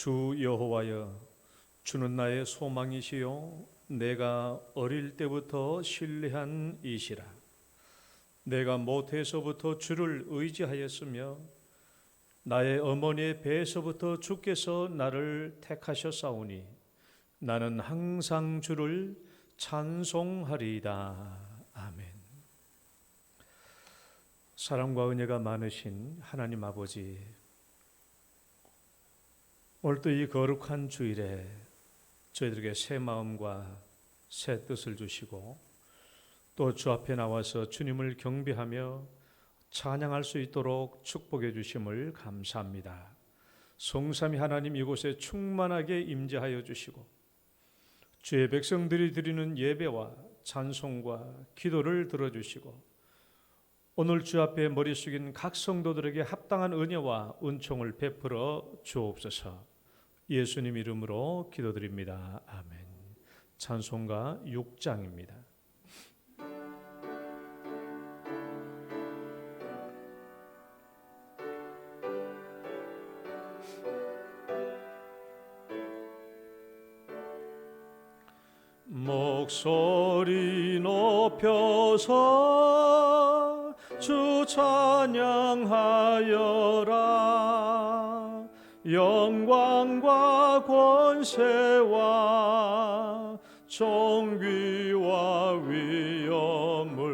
주 여호와여, 주는 나의 소망이시요 내가 어릴 때부터 신뢰한 이시라. 내가 모태에서부터 주를 의지하였으며 나의 어머니의 배에서부터 주께서 나를 택하셨사오니 나는 항상 주를 찬송하리이다. 아멘. 사랑과 은혜가 많으신 하나님 아버지, 오늘도 이 거룩한 주일에 저희들에게 새 마음과 새 뜻을 주시고 또 주 앞에 나와서 주님을 경배하며 찬양할 수 있도록 축복해 주심을 감사합니다. 성삼위 하나님 이곳에 충만하게 임재하여 주시고 주의 백성들이 드리는 예배와 찬송과 기도를 들어주시고 오늘 주 앞에 머리 숙인 각 성도들에게 합당한 은혜와 은총을 베풀어 주옵소서. 예수님 이름으로 기도드립니다. 아멘. 찬송가 6장입니다. 목소리 높여서 주 찬양하여라. 영광과 권세와 존귀와 위엄을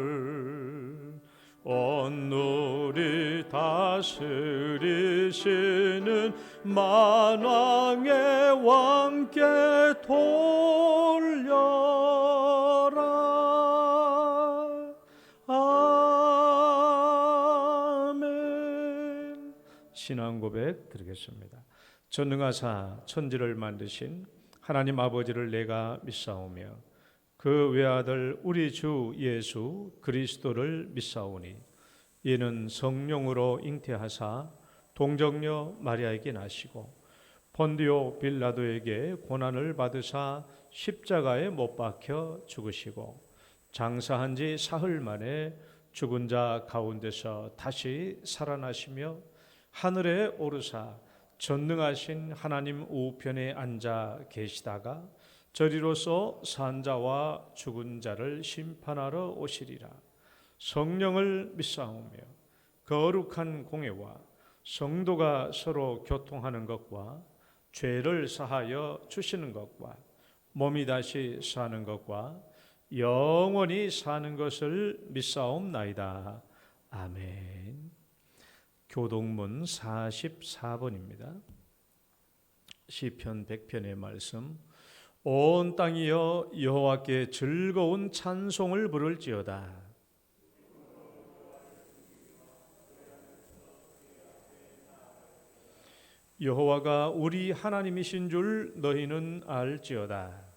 온누리 다스리시는 만왕의 왕께 돌려라. 아멘. 신앙 고백 드리겠습니다. 전능하사 천지를 만드신 하나님 아버지를 내가 믿사오며 그 외아들 우리 주 예수 그리스도를 믿사오니 이는 성령으로 잉태하사 동정녀 마리아에게 나시고 본디오 빌라도에게 고난을 받으사 십자가에 못 박혀 죽으시고 장사한 지 사흘 만에 죽은 자 가운데서 다시 살아나시며 하늘에 오르사 전능하신 하나님 우편에 앉아 계시다가 저리로서 산자와 죽은 자를 심판하러 오시리라. 성령을 믿사오며 거룩한 공회와 성도가 서로 교통하는 것과 죄를 사하여 주시는 것과 몸이 다시 사는 것과 영원히 사는 것을 믿사옵나이다. 아멘. 교동문 44번입니다. 시편 100편의 말씀. 온 땅이여 여호와께 즐거운 찬송을 부를지어다. 여호와가 우리 하나님이신 줄 너희는 알지어다.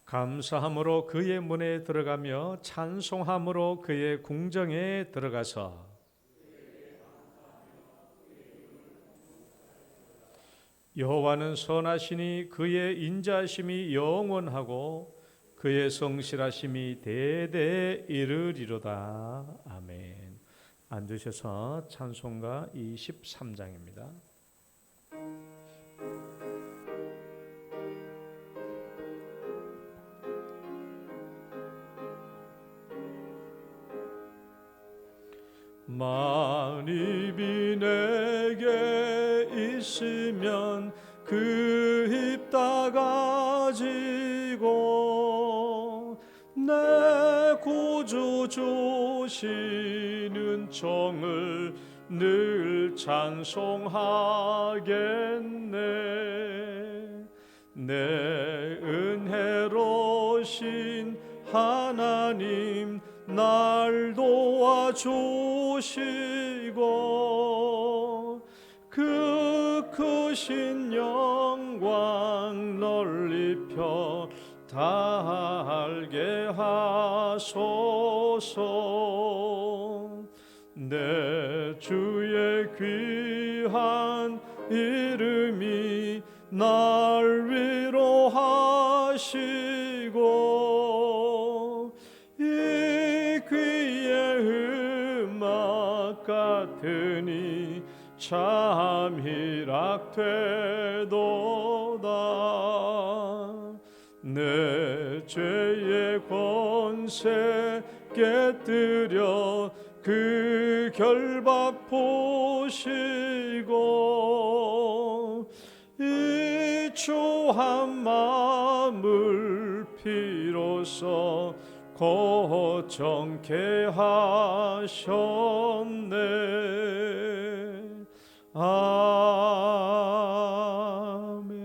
감사함으로 그의 문에 들어가며 찬송함으로 그의 궁정에 들어가서 여호와는 선하시니 그의 인자하심이 영원하고 그의 성실하심이 대대에 이르리로다. 아멘. 앉으셔서 찬송가 23장입니다. 만입이 내게 있으면 그 입 다가지고 내 구주 주시는 정을 늘 찬송하겠네. 내 은혜로신 하나님 날 도와주시고 그 크신 영광 널리 펴 달게 하소서. 내 주의 귀한 이름이 날 위로하시고 이 귀 참 희락되도다. 내 죄의 권세 깨뜨려 그 결박 보시고 이 초한 마음을 비로소 고정케 하셨네.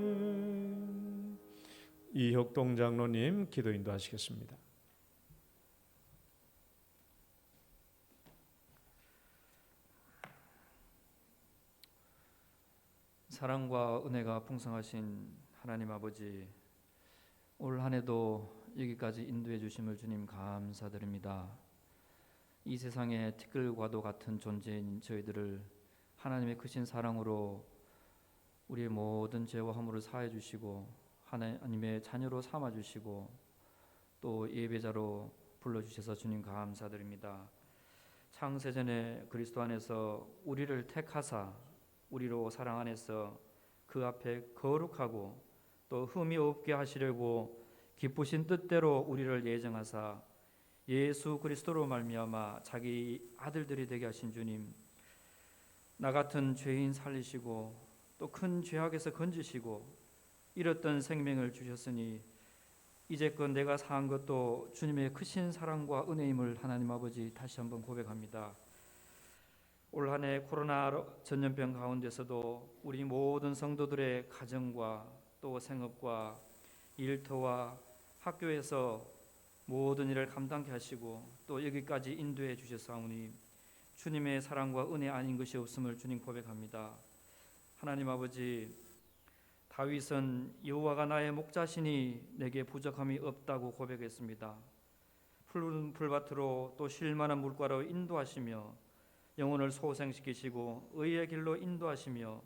아멘. 이혁동 장로님 기도 인도하시겠습니다. 사랑과 은혜가 풍성하신 하나님 아버지, 올 한 해도 여기까지 인도해 주심을 주님 감사드립니다. 이 세상에 티끌과도 같은 존재인 저희들을 하나님의 크신 사랑으로 우리의 모든 죄와 허물을 사해 주시고 하나님의 자녀로 삼아 주시고 또 예배자로 불러 주셔서 주님 감사드립니다. 창세전에 그리스도 안에서 우리를 택하사 우리로 사랑 안에서 그 앞에 거룩하고 또 흠이 없게 하시려고 기쁘신 뜻대로 우리를 예정하사 예수 그리스도로 말미암아 자기 아들들이 되게 하신 주님, 나 같은 죄인 살리시고 또 큰 죄악에서 건지시고 잃었던 생명을 주셨으니 이제껏 내가 사한 것도 주님의 크신 사랑과 은혜임을 하나님 아버지 다시 한번 고백합니다. 올 한 해 코로나 전염병 가운데서도 우리 모든 성도들의 가정과 또 생업과 일터와 학교에서 모든 일을 감당케 하시고 또 여기까지 인도해 주셨사오니 주님의 사랑과 은혜 아닌 것이 없음을 주님 고백합니다. 하나님 아버지, 다윗은 여호와가 나의 목자시니 내게 부족함이 없다고 고백했습니다. 푸른 풀밭으로 또 쉴만한 물가로 인도하시며 영혼을 소생시키시고 의의 길로 인도하시며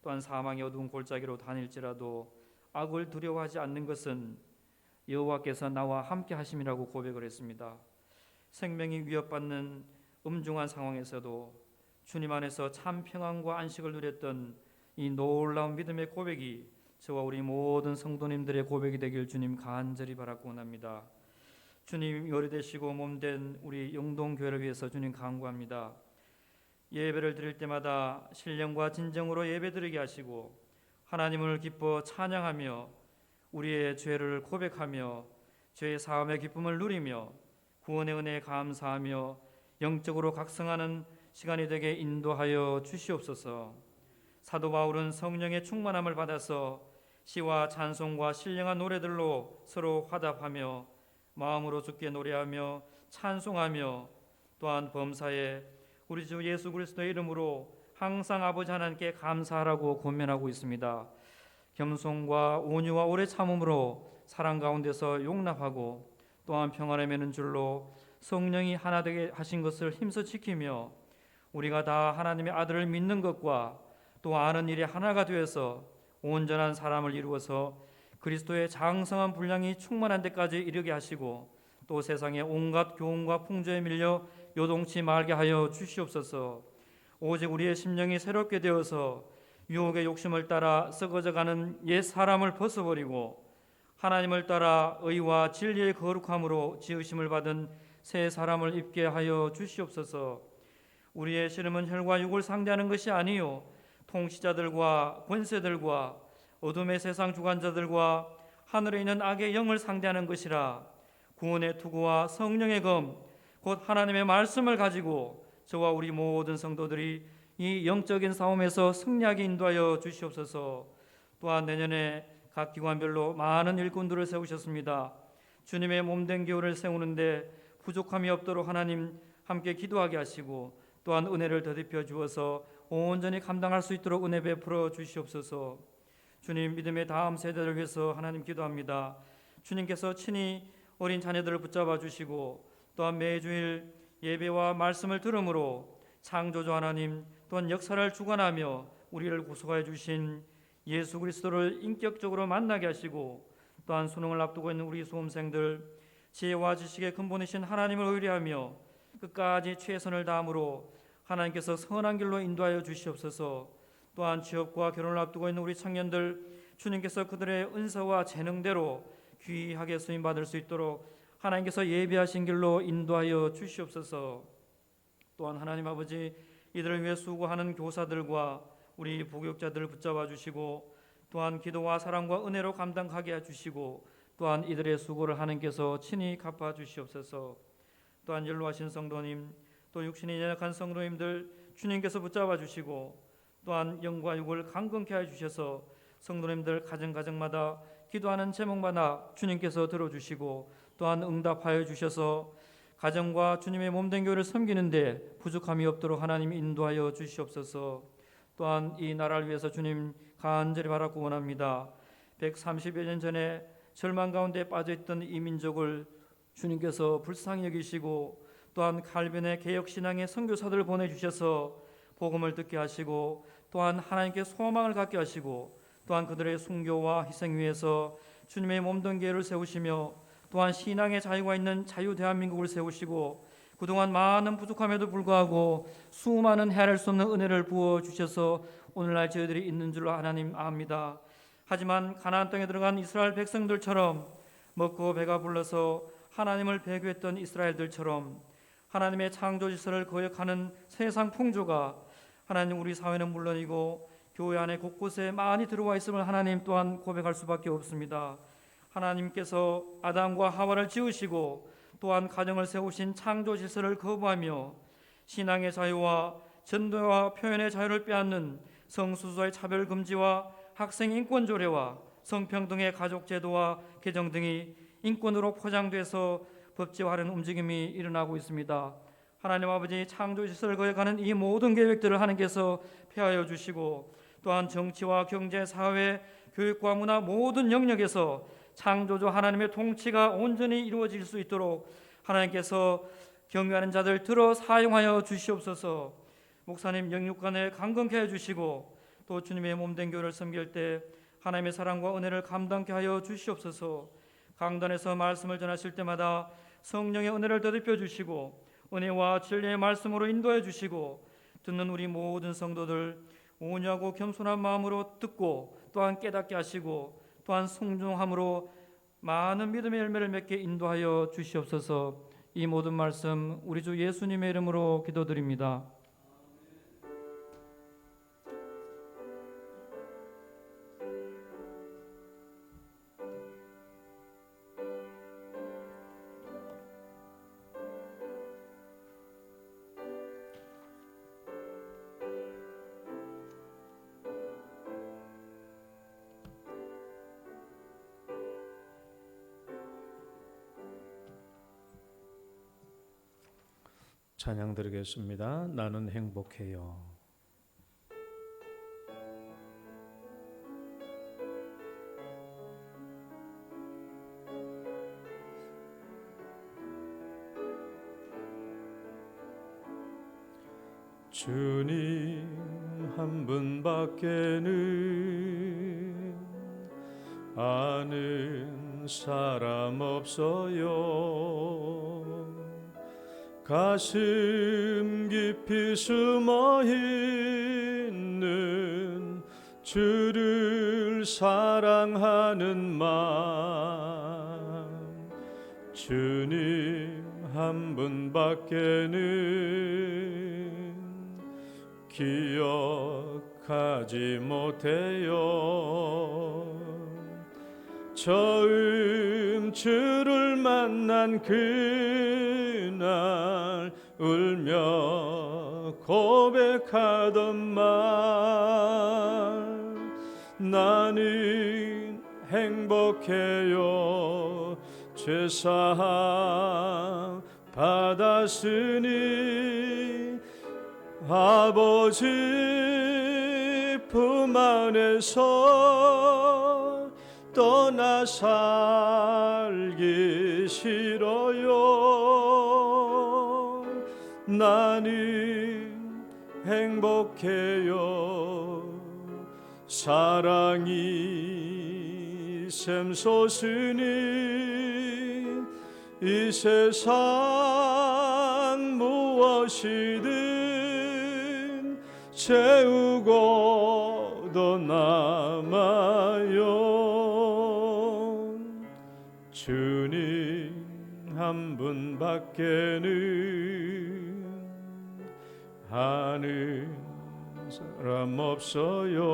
또한 사망의 어두운 골짜기로 다닐지라도 악을 두려워하지 않는 것은 여호와께서 나와 함께 하심이라고 고백을 했습니다. 생명이 위협받는 엄중한 상황에서도 주님 안에서 참 평안과 안식을 누렸던 이 놀라운 믿음의 고백이 저와 우리 모든 성도님들의 고백이 되길 주님 간절히 바라고 원합니다. 주님 요리되시고 몸된 우리 영동교회를 위해서 주님 간구합니다. 예배를 드릴 때마다 신령과 진정으로 예배드리게 하시고 하나님을 기뻐 찬양하며 우리의 죄를 고백하며 죄의 사함의 기쁨을 누리며 구원의 은혜에 감사하며 영적으로 각성하는 시간이 되게 인도하여 주시옵소서. 사도 바울은 성령의 충만함을 받아서 시와 찬송과 신령한 노래들로 서로 화답하며 마음으로 주께 노래하며 찬송하며 또한 범사에 우리 주 예수 그리스도의 이름으로 항상 아버지 하나님께 감사하라고 권면하고 있습니다. 겸손과 온유와 오래 참음으로 사랑 가운데서 용납하고 또한 평안에 매는 줄로 성령이 하나 되게 하신 것을 힘써 지키며 우리가 다 하나님의 아들을 믿는 것과 또 아는 일이 하나가 되어서 온전한 사람을 이루어서 그리스도의 장성한 분량이 충만한 데까지 이르게 하시고 또 세상의 온갖 교훈과 풍조에 밀려 요동치 말게 하여 주시옵소서. 오직 우리의 심령이 새롭게 되어서 유혹의 욕심을 따라 썩어져가는 옛 사람을 벗어버리고 하나님을 따라 의와 진리의 거룩함으로 지으심을 받은 새 사람을 입게 하여 주시옵소서. 우리의 씨름은 혈과 육을 상대하는 것이 아니요 통치자들과 권세들과 어둠의 세상 주관자들과 하늘에 있는 악의 영을 상대하는 것이라. 구원의 투구와 성령의 검 곧 하나님의 말씀을 가지고 저와 우리 모든 성도들이 이 영적인 싸움에서 승리하게 인도하여 주시옵소서. 또한 내년에 각 기관별로 많은 일꾼들을 세우셨습니다. 주님의 몸된 교회를 세우는데 부족함이 없도록 하나님 함께 기도하게 하시고 또한 은혜를 더딥혀 주어서 온전히 감당할 수 있도록 은혜 베풀어 주시옵소서. 주님, 믿음의 다음 세대를 위해서 하나님 기도합니다. 주님께서 친히 어린 자녀들을 붙잡아 주시고 또한 매주일 예배와 말씀을 들음으로 창조주 하나님 또한 역사를 주관하며 우리를 구속하여 주신 예수 그리스도를 인격적으로 만나게 하시고 또한 수능을 앞두고 있는 우리 수험생들 지혜와 지식의 근본이신 하나님을 의뢰하며 끝까지 최선을 다함으로 하나님께서 선한 길로 인도하여 주시옵소서. 또한 취업과 결혼을 앞두고 있는 우리 청년들 주님께서 그들의 은사와 재능대로 귀하게 쓰임받을 수 있도록 하나님께서 예비하신 길로 인도하여 주시옵소서. 또한 하나님 아버지, 이들을 위해 수고하는 교사들과 우리 부교육자들을 붙잡아 주시고 또한 기도와 사랑과 은혜로 감당하게 해주시고 또한 이들의 수고를 하나님께서 친히 갚아 주시옵소서. 또한 연로하신 성도님, 또 육신이 연약한 성도님들 주님께서 붙잡아 주시고 또한 영과 육을 강건케 해 주셔서 성도님들 가정마다 기도하는 제목마다 주님께서 들어주시고 또한 응답하여 주셔서 가정과 주님의 몸된 교회를 섬기는데 부족함이 없도록 하나님 인도하여 주시옵소서. 또한 이 나라를 위해서 주님 간절히 바라고 원합니다. 130여 년 전에 절망 가운데 빠져있던 이 민족을 주님께서 불쌍히 여기시고 또한 칼빈의 개혁신앙의 선교사들을 보내주셔서 복음을 듣게 하시고 또한 하나님께 소망을 갖게 하시고 또한 그들의 순교와 희생 위에서 주님의 몸된 교회를 세우시며 또한 신앙의 자유가 있는 자유 대한민국을 세우시고 그동안 많은 부족함에도 불구하고 수많은 헤아릴 수 없는 은혜를 부어주셔서 오늘날 저희들이 있는 줄로 하나님 압니다. 하지만 가나안 땅에 들어간 이스라엘 백성들처럼 먹고 배가 불러서 하나님을 배교했던 이스라엘들처럼 하나님의 창조 질서를 거역하는 세상 풍조가 하나님 우리 사회는 물론이고 교회 안에 곳곳에 많이 들어와 있음을 하나님 또한 고백할 수밖에 없습니다. 하나님께서 아담과 하와를 지으시고 또한 가정을 세우신 창조 질서를 거부하며 신앙의 자유와 전도와 표현의 자유를 빼앗는 성수수의 차별 금지와 학생 인권 조례와 성평등의 가족 제도와 개정 등이 인권으로 포장돼서 법제화하는 움직임이 일어나고 있습니다. 하나님 아버지, 창조 질서를 거역하는 이 모든 계획들을 하나님께서 폐하여 주시고 또한 정치와 경제, 사회, 교육과 문화 모든 영역에서 창조주 하나님의 통치가 온전히 이루어질 수 있도록 하나님께서 경유하는 자들 들어 사용하여 주시옵소서. 목사님 영육간에 강건케 해주시고 또 주님의 몸된 교회를 섬길 때 하나님의 사랑과 은혜를 감당케 하여 주시옵소서. 강단에서 말씀을 전하실 때마다 성령의 은혜를 더듬혀 주시고 은혜와 진리의 말씀으로 인도해 주시고 듣는 우리 모든 성도들 온유하고 겸손한 마음으로 듣고 또한 깨닫게 하시고 또한 순종함으로 많은 믿음의 열매를 맺게 인도하여 주시옵소서. 이 모든 말씀 우리 주 예수님의 이름으로 기도드립니다. 찬양 드리겠습니다. 나는 행복해요. 주님 한 분밖에는 아는 사람 없어요. 가슴 깊이 숨어있는 주를 사랑하는 마음, 주님 한 분밖에는 기억하지 못해요. 처음 주를 만난 그날 울며 고백하던 말, 나는 행복해요. 죄사함 받았으니 아버지 품 안에서 떠나 살기 싫어요. 나는 행복해요. 사랑이 샘솟으니 이 세상 무엇이든 채우고 더 남아요. 주님 한 분밖에는 아는 사람 없어요.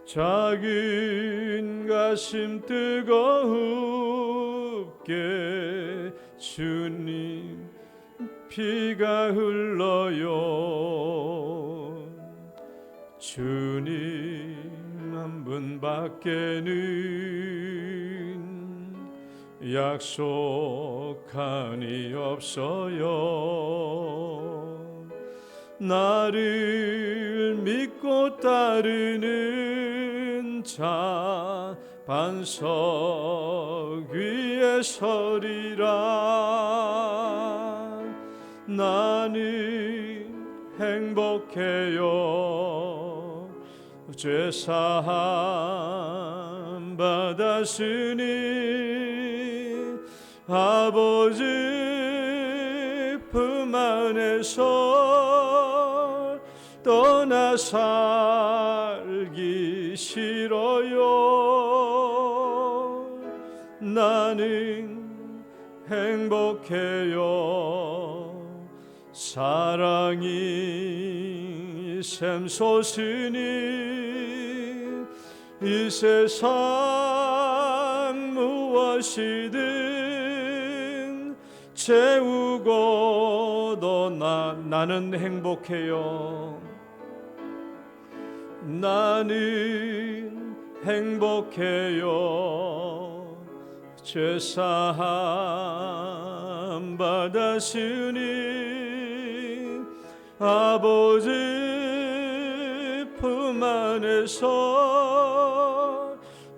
작은 가슴 뜨거웁게 주님 피가 흘러요. 주님 한 분밖에는 약속하니 없어요. 나를 믿고 따르는 자 반석 위에 서리라. 나는 행복해요. 죄사함 받았으니 아버지 품 안에서 떠나 살기 싫어요. 나는 행복해요. 사랑이 샘솟으니 이 세상 무엇이든 채우고 더 나는 행복해요. 나는 행복해요. 죄사함 받았으니 아버지 품 안에서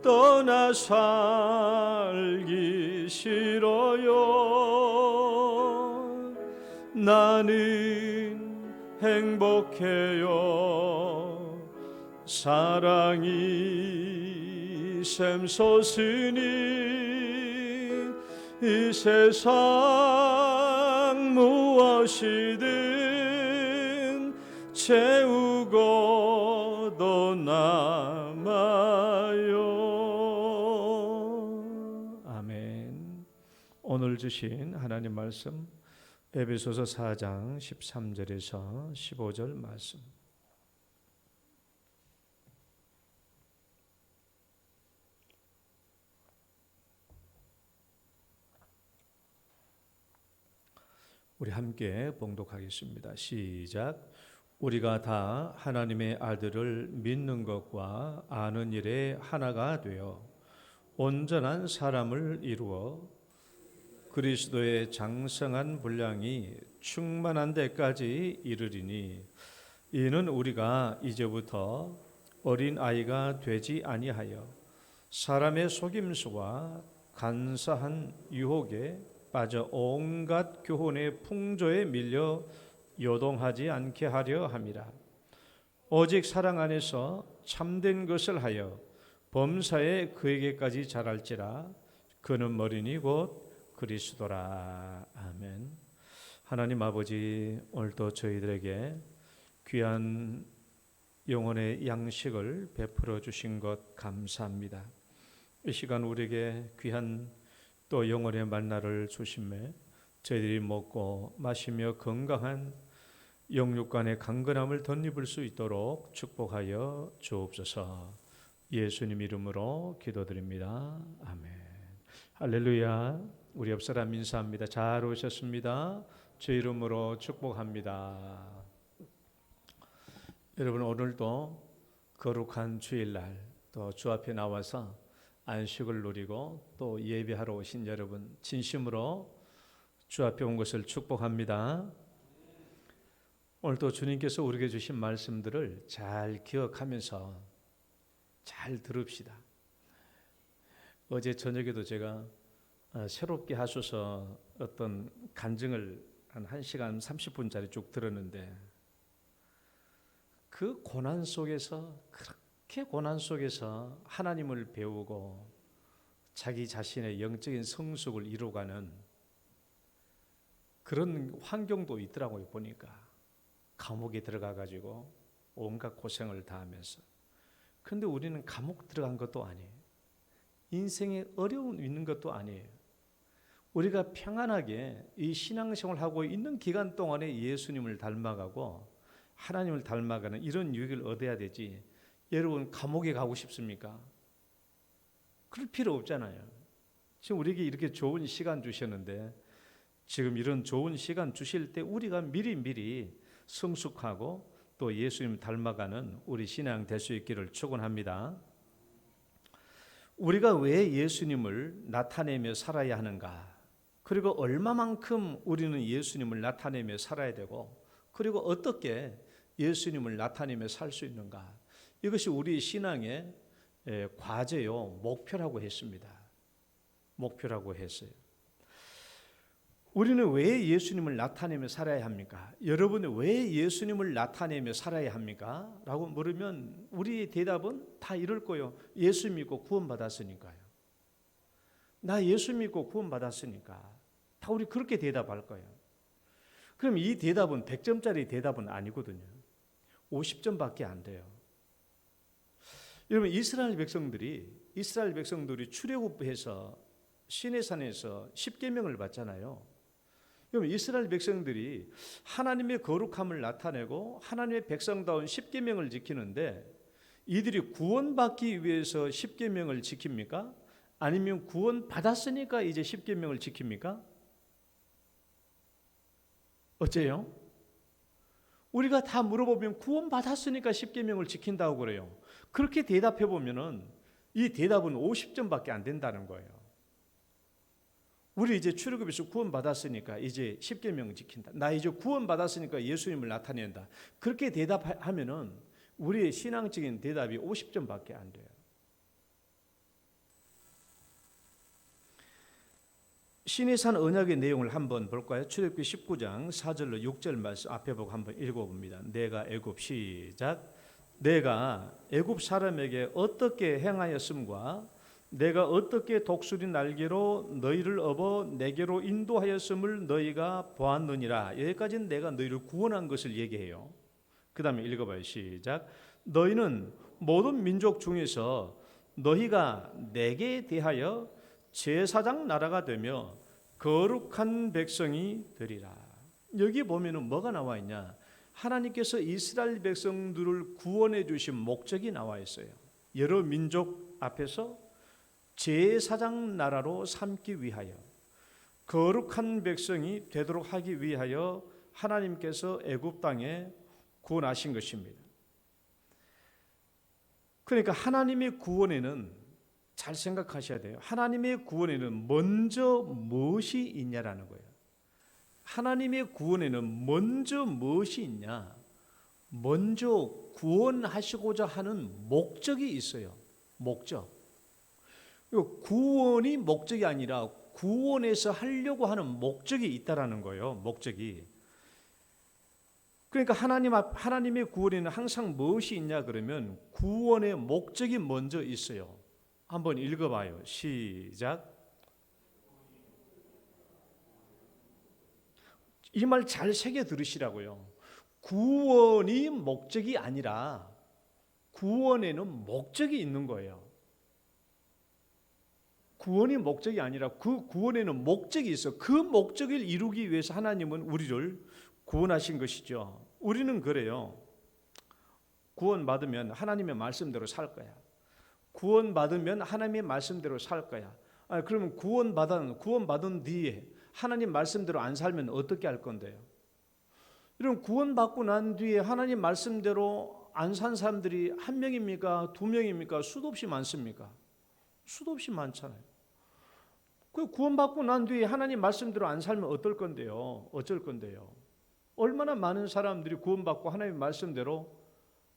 떠나 살기 싫어요. 나는 행복해요. 사랑이 샘솟으니 이 세상 무엇이든 채우고 더 남아요. 아멘. 오늘 주신 하나님 말씀 에베소서 4장 13절에서 15절 말씀. 우리 함께 봉독하겠습니다. 시작. 우리가 다 하나님의 아들을 믿는 것과 아는 일에 하나가 되어 온전한 사람을 이루어 그리스도의 장성한 분량이 충만한 데까지 이르리니 이는 우리가 이제부터 어린 아이가 되지 아니하여 사람의 속임수와 간사한 유혹에 빠져 온갖 교훈의 풍조에 밀려 요동하지 않게 하려 함이라. 오직 사랑 안에서 참된 것을 하여 범사에 그에게까지 자랄지라. 그는 머리니 곧 그리스도라. 아멘. 하나님 아버지, 오늘도 저희들에게 귀한 영혼의 양식을 베풀어 주신 것 감사합니다. 이 시간 우리에게 귀한 또 영혼의 만나를 주심에 저희들이 먹고 마시며 건강한 영육간의 강건함을 덧입을 수 있도록 축복하여 주옵소서. 예수님 이름으로 기도드립니다. 아멘. 할렐루야. 우리 옆사람 인사합니다. 잘 오셨습니다. 주 이름으로 축복합니다. 여러분, 오늘도 거룩한 주일날 또 주 앞에 나와서 안식을 누리고 또 예배하러 오신 여러분 진심으로 주 앞에 온 것을 축복합니다. 오늘도 주님께서 우리에게 주신 말씀들을 잘 기억하면서 잘 들읍시다. 어제 저녁에도 제가 새롭게 하셔서 어떤 간증을 한 1시간 30분짜리 쭉 들었는데 그 고난 속에서 그렇게 고난 속에서 하나님을 배우고 자기 자신의 영적인 성숙을 이루어가는 그런 환경도 있더라고요. 보니까 감옥에 들어가 가지고 온갖 고생을 다 하면서. 그런데 우리는 감옥 들어간 것도 아니에요. 인생에 어려움 있는 것도 아니에요. 우리가 평안하게 이 신앙생활을 하고 있는 기간 동안에 예수님을 닮아가고 하나님을 닮아가는 이런 유익을 얻어야 되지. 여러분 감옥에 가고 싶습니까? 그럴 필요 없잖아요. 지금 우리에게 이렇게 좋은 시간 주셨는데 지금 이런 좋은 시간 주실 때 우리가 미리 성숙하고 또 예수님 닮아가는 우리 신앙 될 수 있기를 축원합니다. 우리가 왜 예수님을 나타내며 살아야 하는가? 그리고 얼마만큼 우리는 예수님을 나타내며 살아야 되고 그리고 어떻게 예수님을 나타내며 살 수 있는가? 이것이 우리 신앙의 과제요, 목표라고 했습니다. 목표라고 했어요. 우리는 왜 예수님을 나타내며 살아야 합니까? 여러분은 왜 예수님을 나타내며 살아야 합니까? 라고 물으면 우리의 대답은 다 이럴 거예요. 예수 믿고 구원받았으니까요. 나 예수 믿고 구원받았으니까. 다 우리 그렇게 대답할 거예요. 그럼 이 대답은 100점짜리 대답은 아니거든요. 50점밖에 안 돼요. 여러분 이스라엘 백성들이 출애굽해서 시내산에서 십계명을 받잖아요. 그럼 이스라엘 백성들이 하나님의 거룩함을 나타내고 하나님의 백성다운 십계명을 지키는데 이들이 구원받기 위해서 십계명을 지킵니까? 아니면 구원받았으니까 이제 십계명을 지킵니까? 어째요? 우리가 다 물어보면 구원받았으니까 십계명을 지킨다고 그래요. 그렇게 대답해 보면은 이 대답은 50점밖에 안 된다는 거예요. 우리 이제 출애굽에서 구원받았으니까 이제 십계명 지킨다. 나 이제 구원받았으니까 예수님을 나타낸다. 그렇게 대답하면은 우리의 신앙적인 대답이 50점밖에 안 돼요. 시내산 언약의 내용을 한번 볼까요? 출애굽기 19장 4절로 6절 말씀 앞에 보고 한번 읽어봅니다. 내가 애굽 시작. 내가 애굽 사람에게 어떻게 행하였음과 내가 어떻게 독수리 날개로 너희를 업어 내게로 인도하였음을 너희가 보았느니라. 여기까지는 내가 너희를 구원한 것을 얘기해요. 그 다음에 읽어봐요. 시작. 너희는 모든 민족 중에서 너희가 내게 대하여 제사장 나라가 되며 거룩한 백성이 되리라. 여기 보면은 뭐가 나와 있냐? 하나님께서 이스라엘 백성들을 구원해 주신 목적이 나와 있어요. 여러 민족 앞에서 제사장 나라로 삼기 위하여 거룩한 백성이 되도록 하기 위하여 하나님께서 애굽 땅에 구원하신 것입니다. 그러니까 하나님의 구원에는 잘 생각하셔야 돼요. 하나님의 구원에는 먼저 무엇이 있냐라는 거예요. 하나님의 구원에는 먼저 무엇이 있냐? 먼저 구원하시고자 하는 목적이 있어요. 목적. 구원이 목적이 아니라 구원해서 하려고 하는 목적이 있다라는 거예요. 목적이. 그러니까 하나님의 구원에는 항상 무엇이 있냐 그러면 구원의 목적이 먼저 있어요. 한번 읽어봐요. 시작. 이 말 잘 새겨 들으시라고요. 구원이 목적이 아니라 구원에는 목적이 있는 거예요. 구원이 목적이 아니라 그 구원에는 목적이 있어. 그 목적을 이루기 위해서 하나님은 우리를 구원하신 것이죠. 우리는 그래요. 구원받으면 하나님의 말씀대로 살 거야. 구원받으면 하나님의 말씀대로 살 거야. 그러면 구원받은 뒤에 하나님 말씀대로 안 살면 어떻게 할 건데요? 이런 구원받고 난 뒤에 하나님 말씀대로 안 산 사람들이 한 명입니까? 두 명입니까? 수도 없이 많습니까? 수도 없이 많잖아요. 그 구원받고 난 뒤에 하나님 말씀대로 안 살면 어떨 건데요? 어쩔 건데요? 얼마나 많은 사람들이 구원받고 하나님 말씀대로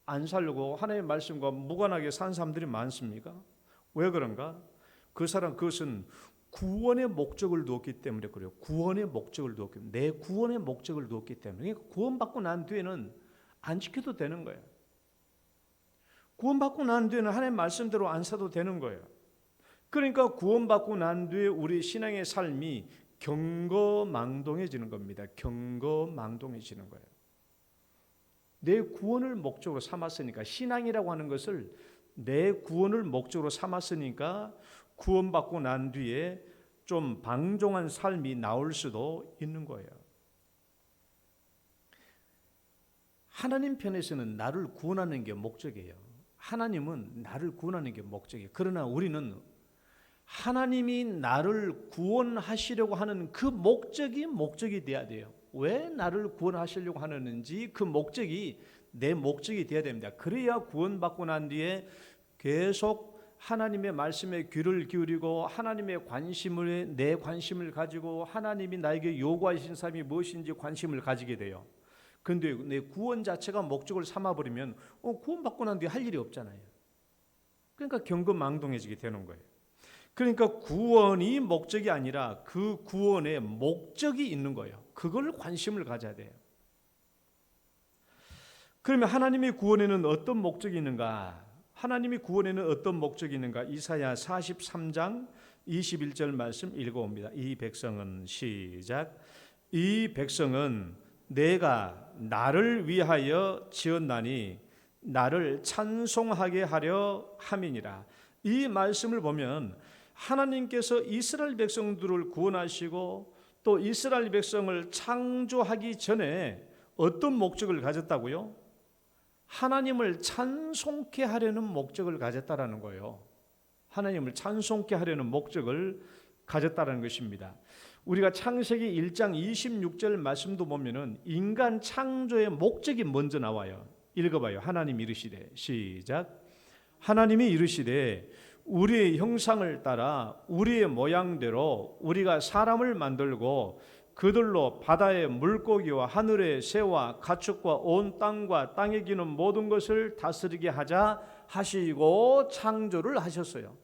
안 살려고 하나님의 말씀과 무관하게 산 사람들이 많습니까? 왜 그런가? 그것은 구원의 목적을 두었기 때문에 그래요. 구원의 목적을 두었기 때문에. 내 구원의 목적을 두었기 때문에. 구원받고 난 뒤에는 안 지켜도 되는 거예요. 구원받고 난 뒤에는 하나님 말씀대로 안 사도 되는 거예요. 그러니까 구원받고 난 뒤에 우리 신앙의 삶이 경거망동해지는 겁니다. 경거망동해지는 거예요. 내 구원을 목적으로 삼았으니까, 신앙이라고 하는 것을 내 구원을 목적으로 삼았으니까 구원받고 난 뒤에 좀 방종한 삶이 나올 수도 있는 거예요. 하나님 편에서는 나를 구원하는 게 목적이에요. 하나님은 나를 구원하는 게 목적이에요. 그러나 우리는 하나님이 나를 구원하시려고 하는 그 목적이 돼야 돼요. 왜 나를 구원하시려고 하는지 그 목적이 내 목적이 돼야 됩니다. 그래야 구원받고 난 뒤에 계속 하나님의 말씀에 귀를 기울이고 하나님의 관심을, 내 관심을 가지고 하나님이 나에게 요구하신 삶이 무엇인지 관심을 가지게 돼요. 그런데 내 구원 자체가 목적을 삼아버리면 구원받고 난 뒤에 할 일이 없잖아요. 그러니까 경거망동해지게 되는 거예요. 그러니까 구원이 목적이 아니라 그 구원에 목적이 있는 거예요. 그걸 관심을 가져야 돼요. 그러면 하나님의 구원에는 어떤 목적이 있는가? 하나님의 구원에는 어떤 목적이 있는가? 이사야 43장 21절 말씀 읽어봅니다. 이 백성은, 시작, 이 백성은 내가 나를 위하여 지었나니 나를 찬송하게 하려 함이니라. 이 말씀을 보면 하나님께서 이스라엘 백성들을 구원하시고 또 이스라엘 백성을 창조하기 전에 어떤 목적을 가졌다고요? 하나님을 찬송케 하려는 목적을 가졌다라는 거예요. 하나님을 찬송케 하려는 목적을 가졌다라는 것입니다. 우리가 창세기 1장 26절 말씀도 보면은 인간 창조의 목적이 먼저 나와요. 읽어봐요. 하나님 이르시되, 시작, 하나님이 이르시되 우리의 형상을 따라 우리의 모양대로 우리가 사람을 만들고 그들로 바다의 물고기와 하늘의 새와 가축과 온 땅과 땅에 기는 모든 것을 다스리게 하자 하시고 창조를 하셨어요.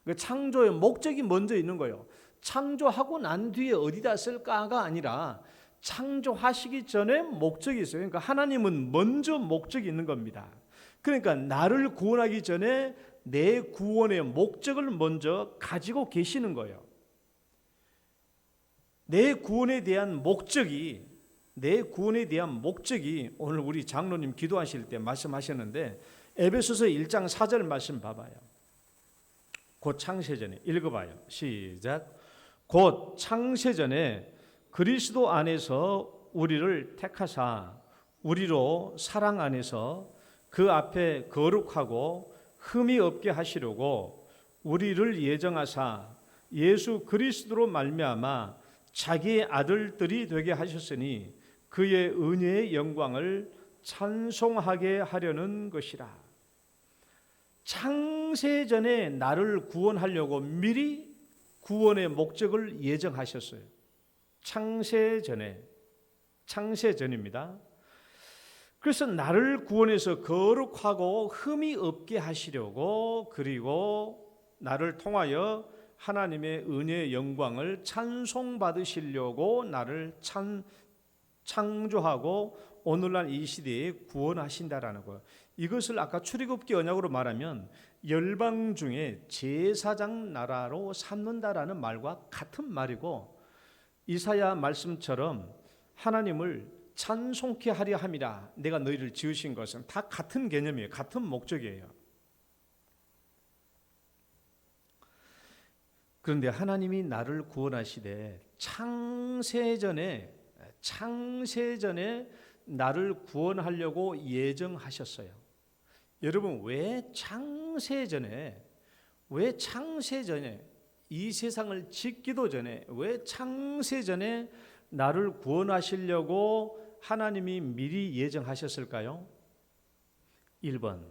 그 창조의 목적이 먼저 있는 거예요. 창조하고 난 뒤에 어디다 쓸까가 아니라 창조하시기 전에 목적이 있어요. 그러니까 하나님은 먼저 목적이 있는 겁니다. 그러니까 나를 구원하기 전에 내 구원의 목적을 먼저 가지고 계시는 거예요. 내 구원에 대한 목적이 오늘 우리 장로님 기도하실 때 말씀하셨는데 에베소서 1장 4절 말씀 봐봐요. 곧 창세전에 읽어봐요. 시작. 곧 창세전에 그리스도 안에서 우리를 택하사 우리로 사랑 안에서 그 앞에 거룩하고 흠이 없게 하시려고 우리를 예정하사 예수 그리스도로 말미암아 자기의 아들들이 되게 하셨으니 그의 은혜의 영광을 찬송하게 하려는 것이라. 창세전에 나를 구원하려고 미리 구원의 목적을 예정하셨어요. 창세전입니다. 그래서 나를 구원해서 거룩하고 흠이 없게 하시려고, 그리고 나를 통하여 하나님의 은혜의 영광을 찬송받으시려고 나를 창조하고 오늘날 이 시대에 구원하신다라는 거예요. 이것을 아까 출애굽기 언약으로 말하면 열방 중에 제사장 나라로 삼는다라는 말과 같은 말이고, 이사야 말씀처럼 하나님을 찬송케 하려 함이라, 내가 너희를 지으신 것은 다 같은 개념이에요. 같은 목적이에요. 그런데 하나님이 나를 구원하시되 창세전에 나를 구원하려고 예정하셨어요. 여러분, 왜 창세전에 이 세상을 짓기도 전에 왜 창세전에 나를 구원하시려고 하나님이 미리 예정하셨을까요? 1번,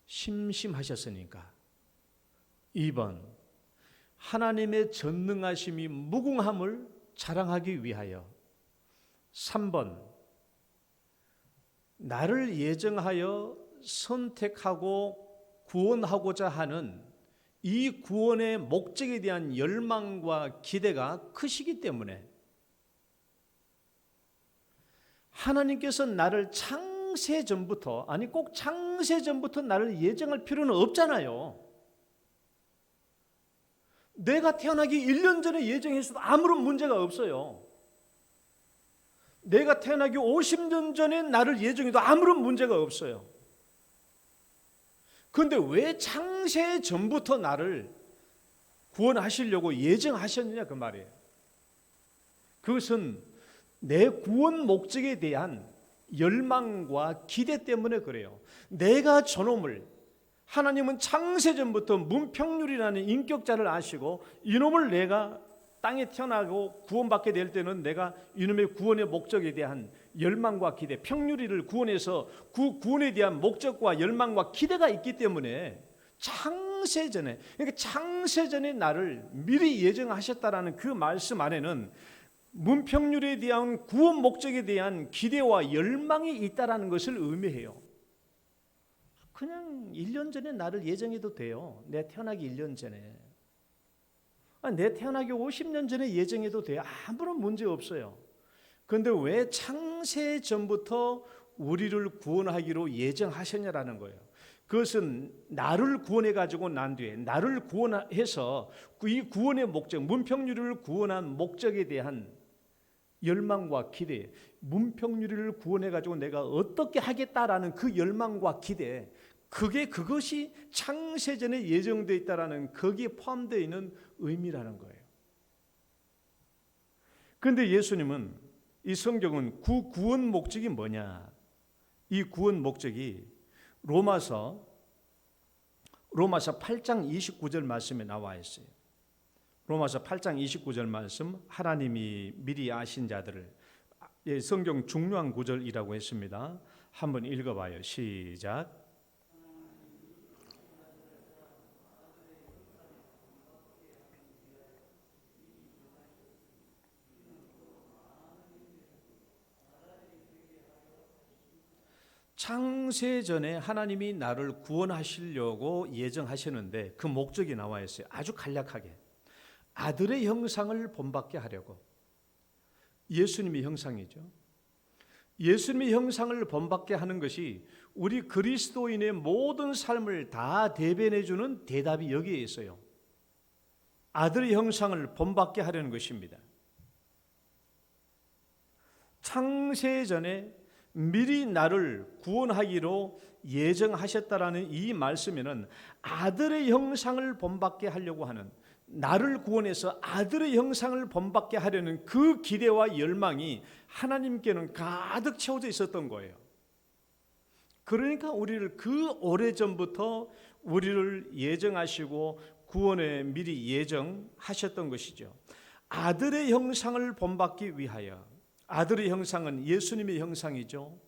심심하셨으니까. 2번, 하나님의 전능하심이 무궁함을 자랑하기 위하여. 3번, 나를 예정하여 선택하고 구원하고자 하는 이 구원의 목적에 대한 열망과 기대가 크시기 때문에 하나님께서 나를 창세전부터, 아니 꼭 창세전부터 나를 예정할 필요는 없잖아요. 내가 태어나기 1년 전에 예정했어도 아무런 문제가 없어요. 내가 태어나기 50년 전에 나를 예정해도 아무런 문제가 없어요. 그런데 왜 창세 전부터 나를 구원하시려고 예정하셨느냐 그 말이에요. 그것은 내 구원 목적에 대한 열망과 기대 때문에 그래요. 내가 저놈을, 하나님은 창세전부터 문평률이라는 인격자를 아시고 이놈을 내가 땅에 태어나고 구원받게 될 때는 내가 이놈의 구원의 목적에 대한 열망과 기대, 평률이를 구원해서 그 구원에 대한 목적과 열망과 기대가 있기 때문에 창세전에, 그러니까 창세전에 나를 미리 예정하셨다라는 그 말씀 안에는 문평률에 대한 구원 목적에 대한 기대와 열망이 있다라는 것을 의미해요. 그냥 1년 전에 나를 예정해도 돼요. 내 태어나기 1년 전에. 내 태어나기 50년 전에 예정해도 돼요. 아무런 문제 없어요. 그런데 왜 창세 전부터 우리를 구원하기로 예정하셨냐라는 거예요. 그것은 나를 구원해 가지고 난 뒤에 나를 구원해서 이 구원의 목적, 문평유리를 구원한 목적에 대한 열망과 기대, 문평유리를 구원해 가지고 내가 어떻게 하겠다라는 그 열망과 기대, 그것이 창세전에 예정되어 있다라는 거기에 포함되어 있는 의미라는 거예요. 그런데 예수님은, 이 성경은 구원 목적이 뭐냐? 이 구원 목적이 로마서 8장 29절 말씀에 나와 있어요. 로마서 8장 29절 말씀, 하나님이 미리 아신 자들을, 성경 중요한 구절이라고 했습니다. 한번 읽어봐요. 시작. 창세전에 하나님이 나를 구원하시려고 예정하셨는데 그 목적이 나와 있어요. 아주 간략하게. 아들의 형상을 본받게 하려고. 예수님의 형상이죠. 예수님의 형상을 본받게 하는 것이 우리 그리스도인의 모든 삶을 다 대변해 주는 대답이 여기에 있어요. 아들의 형상을 본받게 하려는 것입니다. 창세전에 미리 나를 구원하기로 예정하셨다라는 이 말씀에는 아들의 형상을 본받게 하려고 하는, 나를 구원해서 아들의 형상을 본받게 하려는 그 기대와 열망이 하나님께는 가득 채워져 있었던 거예요. 그러니까 우리를 그 오래전부터 우리를 예정하시고 구원에 미리 예정하셨던 것이죠. 아들의 형상을 본받기 위하여. 아들의 형상은 예수님의 형상이죠.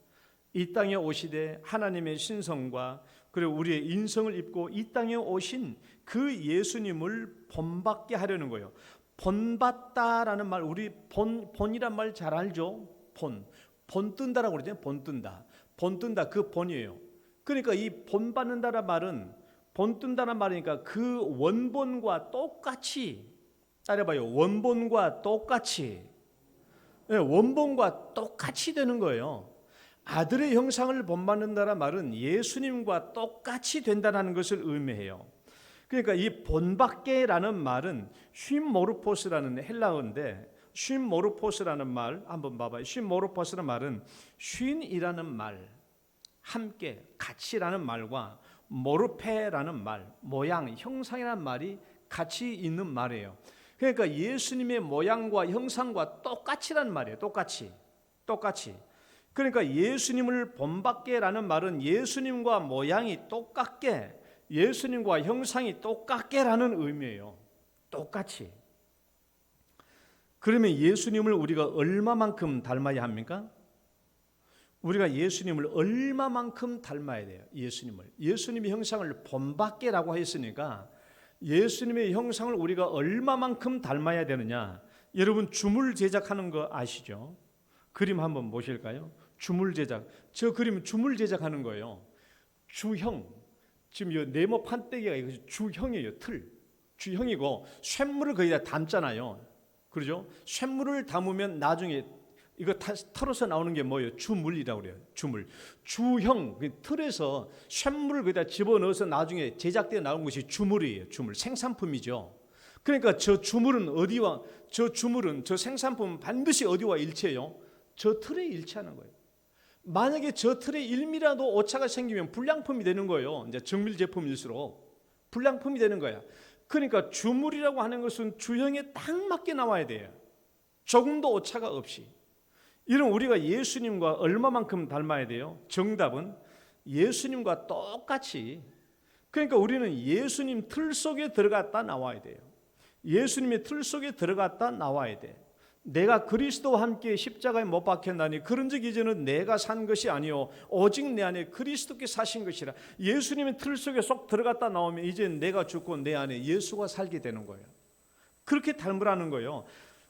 이 땅에 오시되 하나님의 신성과 그리고 우리의 인성을 입고 이 땅에 오신 그 예수님을 본받게 하려는 거예요. 본받다라는 말, 우리 본이란 말 잘 알죠? 본뜬다라고 그러잖아요. 본뜬다 그 본이에요. 그러니까 이 본받는다라는 말은, 본뜬다는 말이니까 그 원본과 똑같이, 따라봐요. 원본과 똑같이, 원본과 똑같이 되는 거예요. 아들의 형상을 본받는다는 말은 예수님과 똑같이 된다는 것을 의미해요. 그러니까 이 본받게라는 말은 쉼모르포스라는 헬라어인데, 쉼모르포스라는 말 한번 봐봐요. 쉼모르포스라는 말은 쉰이라는 말, 함께, 같이라는 말과 모르페라는 말, 모양, 형상이라는 말이 같이 있는 말이에요. 그러니까 예수님의 모양과 형상과 똑같이라는 말이에요. 똑같이. 그러니까 예수님을 본받게라는 말은 예수님과 모양이 똑같게, 예수님과 형상이 똑같게라는 의미예요. 똑같이. 그러면 예수님을 우리가 얼마만큼 닮아야 합니까? 우리가 예수님을 얼마만큼 닮아야 돼요? 예수님의 형상을 본받게라고 했으니까 예수님의 형상을 우리가 얼마만큼 닮아야 되느냐? 여러분 주물 제작하는 거 아시죠? 그림 한번 보실까요? 주물 제작. 저 그림은 주물 제작하는 거예요. 주형. 지금 이 네모 판때기가 주형이에요. 주형이고 쇳물을 거기다 담잖아요. 그렇죠? 쇳물을 담으면 나중에 이거 털어서 나오는 게 뭐예요? 주물이라고 그래요. 주형, 틀에서 쇳물을 거기다 집어넣어서 나중에 제작되어 나온 것이 주물이에요. 주물, 생산품이죠. 그러니까 저 주물은 저 생산품은 반드시 어디와 일치해요? 저 틀에 일치하는 거예요. 만약에 저 틀에 1mm라도 오차가 생기면 불량품이 되는 거예요. 이제 정밀 제품일수록 불량품이 되는 거야. 그러니까 주물이라고 하는 것은 주형에 딱 맞게 나와야 돼요. 조금도 오차가 없이. 이런 우리가 예수님과 얼마만큼 닮아야 돼요? 정답은 예수님과 똑같이. 그러니까 우리는 예수님 틀 속에 들어갔다 나와야 돼요. 예수님의 틀 속에 들어갔다 나와야 돼. 내가 그리스도와 함께 십자가에 못 박혔나니 그런즉 이제는 내가 산 것이 아니요 오직 내 안에 그리스도께 사신 것이라. 예수님의 틀 속에 쏙 들어갔다 나오면 이제 내가 죽고 내 안에 예수가 살게 되는 거예요. 그렇게 닮으라는 거예요.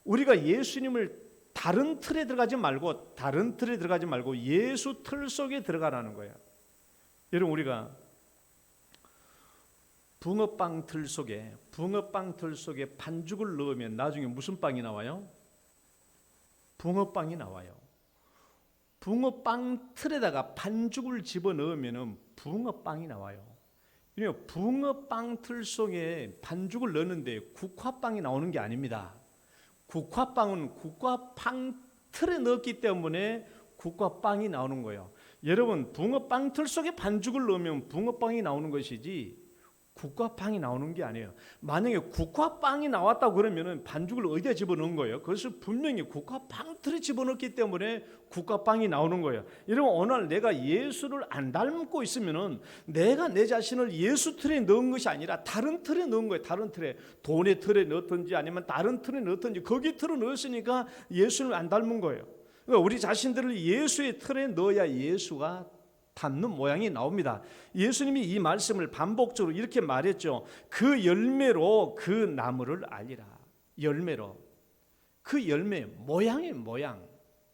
우리가 예수님을 다른 틀에 들어가지 말고 예수 틀 속에 들어가라는 거예요. 여러분, 우리가 붕어빵 틀 속에 반죽을 넣으면 나중에 무슨 빵이 나와요? 붕어빵이 나와요. 붕어빵 틀에다가 반죽을 집어넣으면 붕어빵이 나와요. 붕어빵 틀 속에 반죽을 넣는데 국화빵이 나오는 게 아닙니다. 국화빵은 국화빵 틀에 넣었기 때문에 국화빵이 나오는 거예요. 여러분, 붕어빵 틀 속에 반죽을 넣으면 붕어빵이 나오는 것이지 국화빵이 나오는 게 아니에요. 만약에 국화빵이 나왔다고 그러면 반죽을 어디다 집어넣은 거예요? 그것을 분명히 국화빵 틀에 집어넣기 때문에 국화빵이 나오는 거예요. 여러분, 오늘 내가 예수를 안 닮고 있으면 내가 내 자신을 예수 틀에 넣은 것이 아니라 다른 틀에 넣은 거예요. 다른 틀에, 돈의 틀에 넣든지 아니면 다른 틀에 넣든지 거기 틀에 넣었으니까 예수를 안 닮은 거예요. 그러니까 우리 자신들을 예수의 틀에 넣어야 예수가 닮는 모양이 나옵니다. 예수님이 이 말씀을 반복적으로 이렇게 말했죠. 그 열매로 그 나무를 알리라. 열매로. 그 열매, 모양의 모양.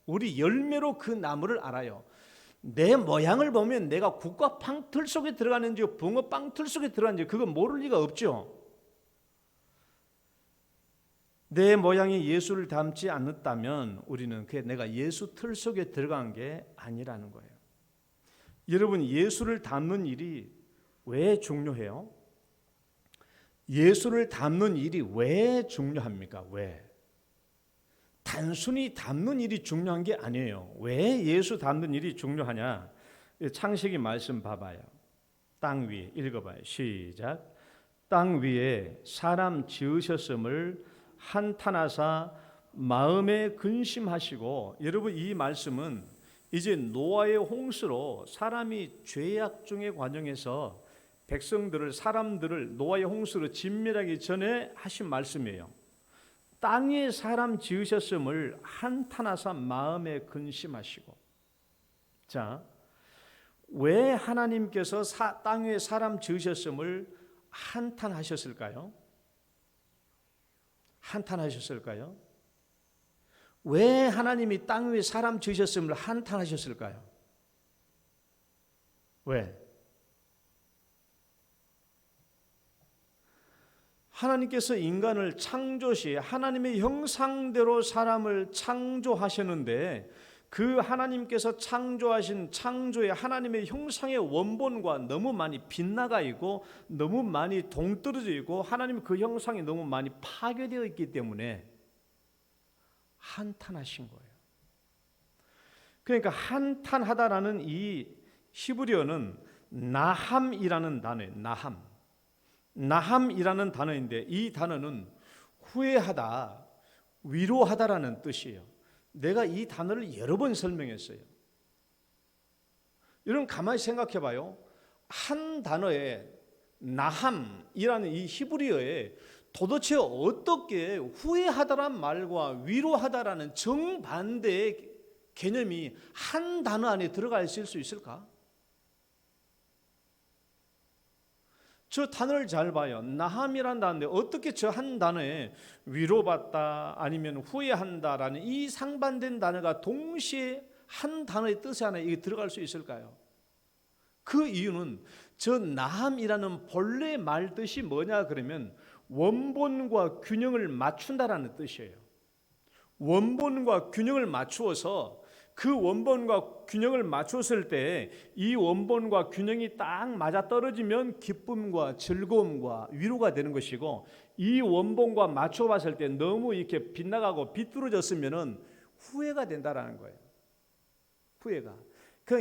우리 열매로 그 나무를 알아요. 내 모양을 보면 내가 국화빵 틀 속에 들어가는지 붕어빵 틀 속에 들어가는지 그거 모를 리가 없죠. 내 모양이 예수를 닮지 않았다면 우리는 내가 예수 틀 속에 들어간 게 아니라는 거예요. 여러분, 예수를 닮는 일이 왜 중요해요? 예수를 닮는 일이 왜 중요합니까? 왜? 단순히 닮는 일이 중요한 게 아니에요. 왜 예수 닮는 일이 중요하냐? 창세기 말씀 봐봐요. 땅 위에 읽어봐요. 시작. 땅 위에 사람 지으셨음을 한탄하사 마음에 근심하시고. 여러분, 이 말씀은 이제 노아의 홍수로 사람이 죄악 중의 과정에서 사람들을 노아의 홍수로 진멸하기 전에 하신 말씀이에요. 땅에 사람 지으셨음을 한탄하사 마음에 근심하시고. 자, 왜 하나님께서 땅에 사람 지으셨음을 한탄하셨을까요? 한탄하셨을까요? 왜 하나님이 땅 위에 사람 지으셨음을 한탄하셨을까요? 왜? 하나님께서 인간을 창조시 하나님의 형상대로 사람을 창조하셨는데 그 하나님께서 창조하신 창조의 하나님의 형상의 원본과 너무 많이 빗나가 있고 너무 많이 동떨어져 있고 하나님 그 형상이 너무 많이 파괴되어 있기 때문에 한탄하신 거예요. 그러니까 한탄하다라는 이 히브리어는 나함이라는 단어예요. 나함이라는 단어인데 이 단어는 후회하다, 위로하다라는 뜻이에요. 내가 이 단어를 여러 번 설명했어요. 여러분, 가만히 생각해 봐요. 한 단어에 나함이라는 이 히브리어에 도대체 어떻게 후회하다란 말과 위로하다라는 정반대의 개념이 한 단어 안에 들어가 있을 수 있을까? 저 단어를 잘 봐요. 나함이란 단어인데 어떻게 저 한 단어에 위로받다 아니면 후회한다라는 이 상반된 단어가 동시에 한 단어의 뜻 안에 이게 들어갈 수 있을까요? 그 이유는 저 나함이라는 본래 말 뜻이 뭐냐 그러면 원본과 균형을 맞춘다라는 뜻이에요. 원본과 균형을 맞추어서 그 원본과 균형을 맞췄을 때 이 원본과 균형이 딱 맞아 떨어지면 기쁨과 즐거움과 위로가 되는 것이고 이 원본과 맞춰 봤을 때 너무 이렇게 빗나가고 비뚤어졌으면은 후회가 된다라는 거예요. 후회가.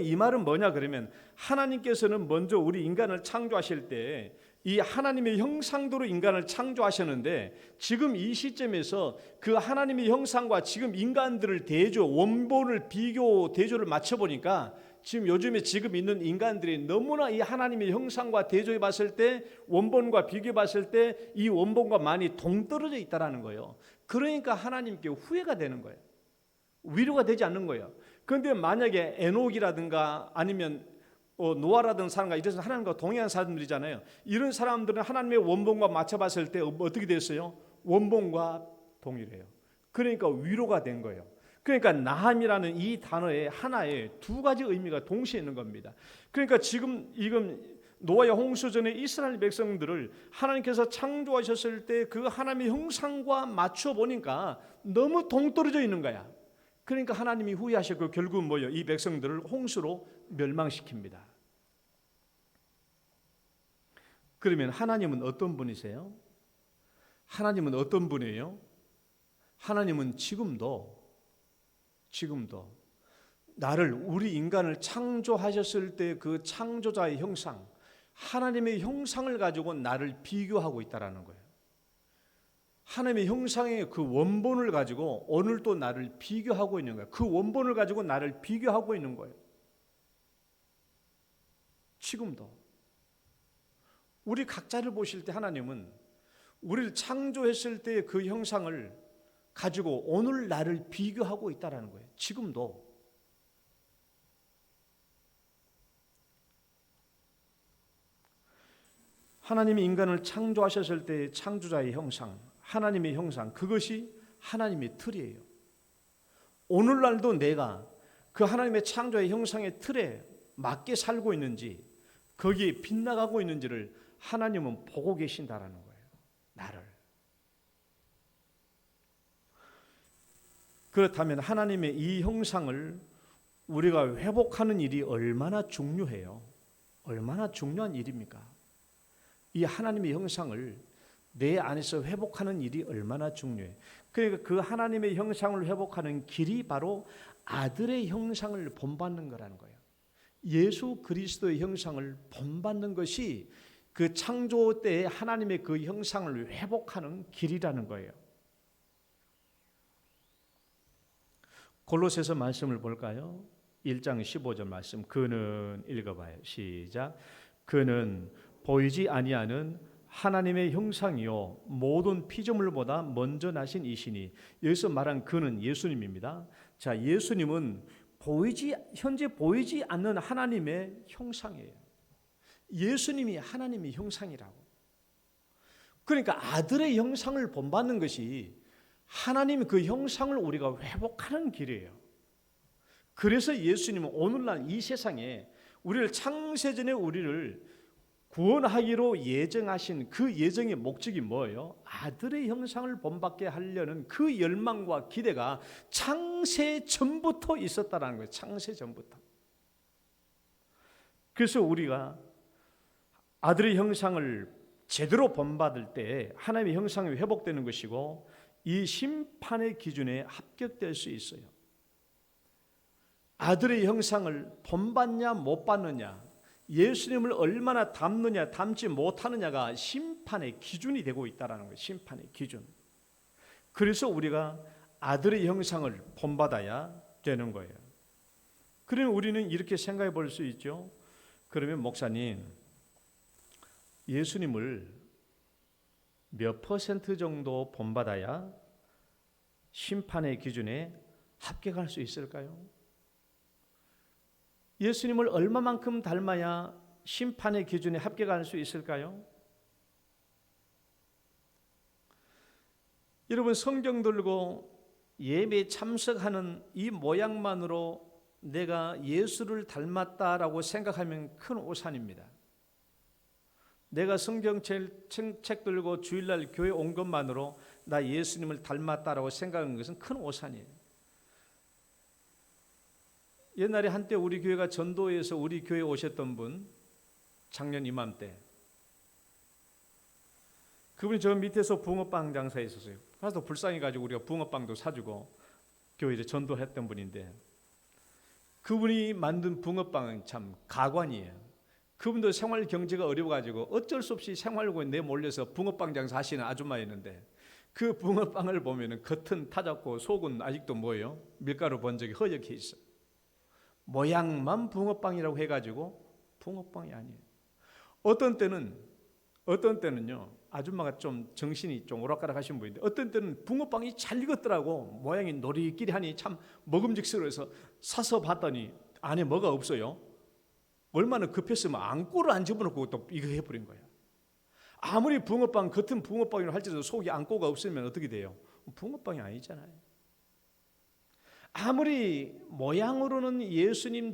이 말은 뭐냐 그러면 하나님께서는 먼저 우리 인간을 창조하실 때 이 하나님의 형상대로 인간을 창조하셨는데 지금 이 시점에서 그 하나님의 형상과 지금 인간들을 원본을 비교 대조를 맞춰보니까 지금 요즘에 지금 있는 인간들이 너무나 이 하나님의 형상과 대조해 봤을 때 원본과 비교해 봤을 때 이 원본과 많이 동떨어져 있다라는 거예요. 그러니까 하나님께 후회가 되는 거예요. 위로가 되지 않는 거예요. 그런데 만약에 에녹이라든가 아니면 노아라든 사람과 이래서 하나님과 동행한 사람들이잖아요. 이런 사람들은 하나님의 원본과 맞춰봤을 때 어떻게 됐어요? 원본과 동일해요. 그러니까 위로가 된 거예요. 그러니까 나함이라는 이 단어에 하나에 두 가지 의미가 동시에 있는 겁니다. 그러니까 지금 노아의 홍수 전에 이스라엘 백성들을 하나님께서 창조하셨을 때 그 하나님의 형상과 맞춰 보니까 너무 동떨어져 있는 거야. 그러니까 하나님이 후회하셨고 결국은 뭐예요? 이 백성들을 홍수로 멸망시킵니다. 그러면 하나님은 어떤 분이세요? 하나님은 어떤 분이에요? 하나님은 지금도 우리 인간을 창조하셨을 때 그 창조자의 형상, 하나님의 형상을 가지고 나를 비교하고 있다라는 거예요. 하나님의 형상의 그 원본을 가지고 오늘도 나를 비교하고 있는 거예요. 그 원본을 가지고 나를 비교하고 있는 거예요. 지금도 우리 각자를 보실 때 하나님은 우리를 창조했을 때 그 형상을 가지고 오늘 나를 비교하고 있다라는 거예요. 지금도. 하나님이 인간을 창조하셨을 때 창조자의 형상, 하나님의 형상, 그것이 하나님의 틀이에요. 오늘날도 내가 그 하나님의 창조의 형상의 틀에 맞게 살고 있는지, 거기에 빗나가고 있는지를 하나님은 보고 계신다라는 거예요. 나를. 그렇다면 하나님의 이 형상을 우리가 회복하는 일이 얼마나 중요해요? 얼마나 중요한 일입니까? 이 하나님의 형상을 내 안에서 회복하는 일이 얼마나 중요해. 그러니까 그 하나님의 형상을 회복하는 길이 바로 아들의 형상을 본받는 거라는 거예요. 예수 그리스도의 형상을 본받는 것이 그 창조 때의 하나님의 그 형상을 회복하는 길이라는 거예요. 골로새서 말씀을 볼까요? 1장 15절 말씀. 그는 읽어봐요. 시작. 그는 보이지 아니하는 하나님의 형상이요 모든 피조물보다 먼저 나신 이시니, 여기서 말한 그는 예수님입니다. 자, 예수님은 현재 보이지 않는 하나님의 형상이에요. 예수님이 하나님의 형상이라고. 그러니까 아들의 형상을 본받는 것이 하나님의 그 형상을 우리가 회복하는 길이에요. 그래서 예수님은 오늘날 이 세상에 우리를 창세전에 우리를 구원하기로 예정하신 그 예정의 목적이 뭐예요? 아들의 형상을 본받게 하려는 그 열망과 기대가 창세 전부터 있었다는 거예요. 창세 전부터. 그래서 우리가 아들의 형상을 제대로 본받을 때 하나님의 형상이 회복되는 것이고 이 심판의 기준에 합격될 수 있어요. 아들의 형상을 본받냐 못 받느냐, 예수님을 얼마나 닮느냐 닮지 못하느냐가 심판의 기준이 되고 있다는 거예요. 심판의 기준. 그래서 우리가 아들의 형상을 본받아야 되는 거예요. 그러면 우리는 이렇게 생각해 볼 수 있죠. 그러면 목사님, 예수님을 몇 퍼센트 정도 본받아야 심판의 기준에 합격할 수 있을까요? 예수님을 얼마만큼 닮아야 심판의 기준에 합격할 수 있을까요? 여러분, 성경 들고 예배에 참석하는 이 모양만으로 내가 예수를 닮았다라고 생각하면 큰 오산입니다. 내가 성경책 들고 주일날 교회 온 것만으로 나 예수님을 닮았다라고 생각하는 것은 큰 오산이에요. 옛날에 한때 우리 교회가 전도해서 우리 교회에 오셨던 분, 작년 이맘때 그분이 저 밑에서 붕어빵 장사에 있었어요. 그래서 불쌍해가지고 우리가 붕어빵도 사주고 교회에 전도했던 분인데, 그분이 만든 붕어빵은 참 가관이에요. 그분도 생활 경제가 어려워가지고 어쩔 수 없이 생활고에 내몰려서 붕어빵 장사하시는 아줌마였는데 그 붕어빵을 보면은 겉은 타잡고 속은 아직도 뭐예요? 밀가루 번쩍이 허옇게 있어. 모양만 붕어빵이라고 해가지고 붕어빵이 아니에요. 어떤 때는요 아줌마가 좀 정신이 좀 오락가락하신 분인데 어떤 때는 붕어빵이 잘 익었더라고. 모양이 노리끼리하니 참 먹음직스러워서 사서 봤더니 안에 뭐가 없어요. 얼마나 급했으면 안고를 안 집어넣고 또 이거 해버린 거야. 아무리 붕어빵 겉은 붕어빵이라 할지라도 속에 안고가 없으면 어떻게 돼요? 붕어빵이 아니잖아요. 아무리 모양으로는 예수님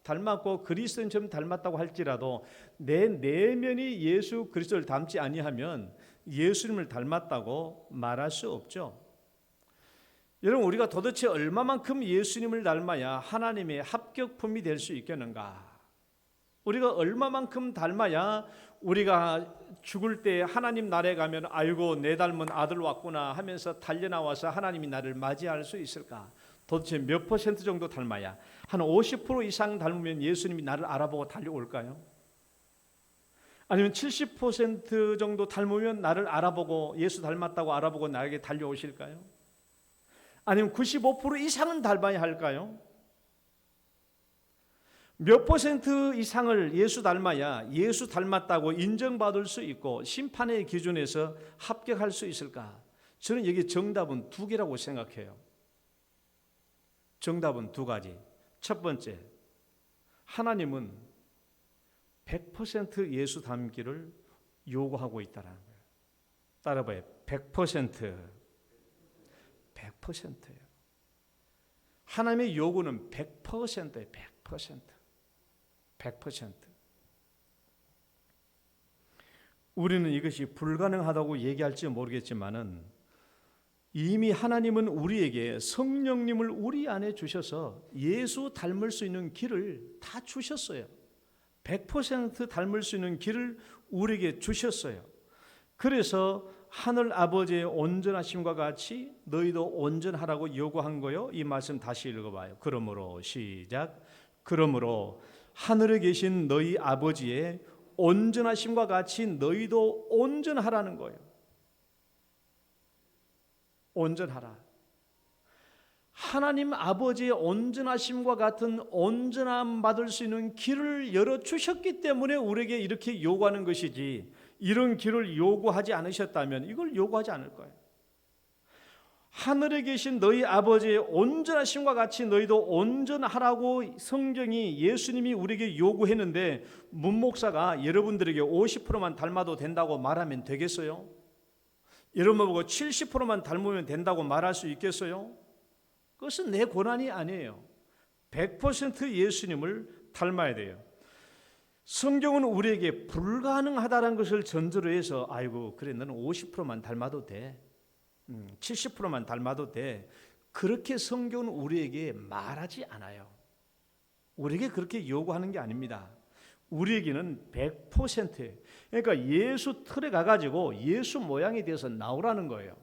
닮았고 그리스도인처럼 닮았다고 할지라도 내 내면이 예수 그리스도를 닮지 아니하면 예수님을 닮았다고 말할 수 없죠. 여러분, 우리가 도대체 얼마만큼 예수님을 닮아야 하나님의 합격품이 될 수 있겠는가? 우리가 얼마만큼 닮아야 우리가 죽을 때 하나님 나라에 가면 아이고 내 닮은 아들 왔구나 하면서 달려나와서 하나님이 나를 맞이할 수 있을까? 도대체 몇 퍼센트 정도 닮아야? 한 50% 이상 닮으면 예수님이 나를 알아보고 달려올까요? 아니면 70% 정도 닮으면 나를 알아보고 예수 닮았다고 알아보고 나에게 달려오실까요? 아니면 95% 이상은 닮아야 할까요? 몇 퍼센트 이상을 예수 닮아야 예수 닮았다고 인정받을 수 있고 심판의 기준에서 합격할 수 있을까? 저는 여기 정답은 두 개라고 생각해요. 정답은 두 가지. 첫 번째, 하나님은 100% 예수 닮기를 요구하고 있다는 거예요. 따라봐요. 100%예요. 하나님의 요구는 100%예요. 100%. 우리는 이것이 불가능하다고 얘기할지 모르겠지만은 이미 하나님은 우리에게 성령님을 우리 안에 주셔서 예수 닮을 수 있는 길을 다 주셨어요. 100% 닮을 수 있는 길을 우리에게 주셨어요. 그래서 하늘 아버지의 온전하심과 같이 너희도 온전하라고 요구한 거요. 이 말씀 다시 읽어봐요. 그러므로 시작. 그러므로 하늘에 계신 너희 아버지의 온전하심과 같이 너희도 온전하라는 거예요. 온전하라. 하나님 아버지의 온전하심과 같은 온전함 받을 수 있는 길을 열어주셨기 때문에 우리에게 이렇게 요구하는 것이지, 이런 길을 요구하지 않으셨다면 이걸 요구하지 않을 거예요. 하늘에 계신 너희 아버지의 온전하심과 같이 너희도 온전하라고 성경이 예수님이 우리에게 요구했는데 문 목사가 여러분들에게 50%만 닮아도 된다고 말하면 되겠어요? 여러분 보고 70%만 닮으면 된다고 말할 수 있겠어요? 그것은 내 권한이 아니에요. 100% 예수님을 닮아야 돼요. 성경은 우리에게 불가능하다는 것을 전제로 해서 아이고 그래 너는 50%만 닮아도 돼, 70%만 닮아도 돼, 그렇게 성경은 우리에게 말하지 않아요. 우리에게 그렇게 요구하는 게 아닙니다. 우리에게는 100%예요. 그러니까 예수 틀에 가가지고 예수 모양이 돼서 나오라는 거예요.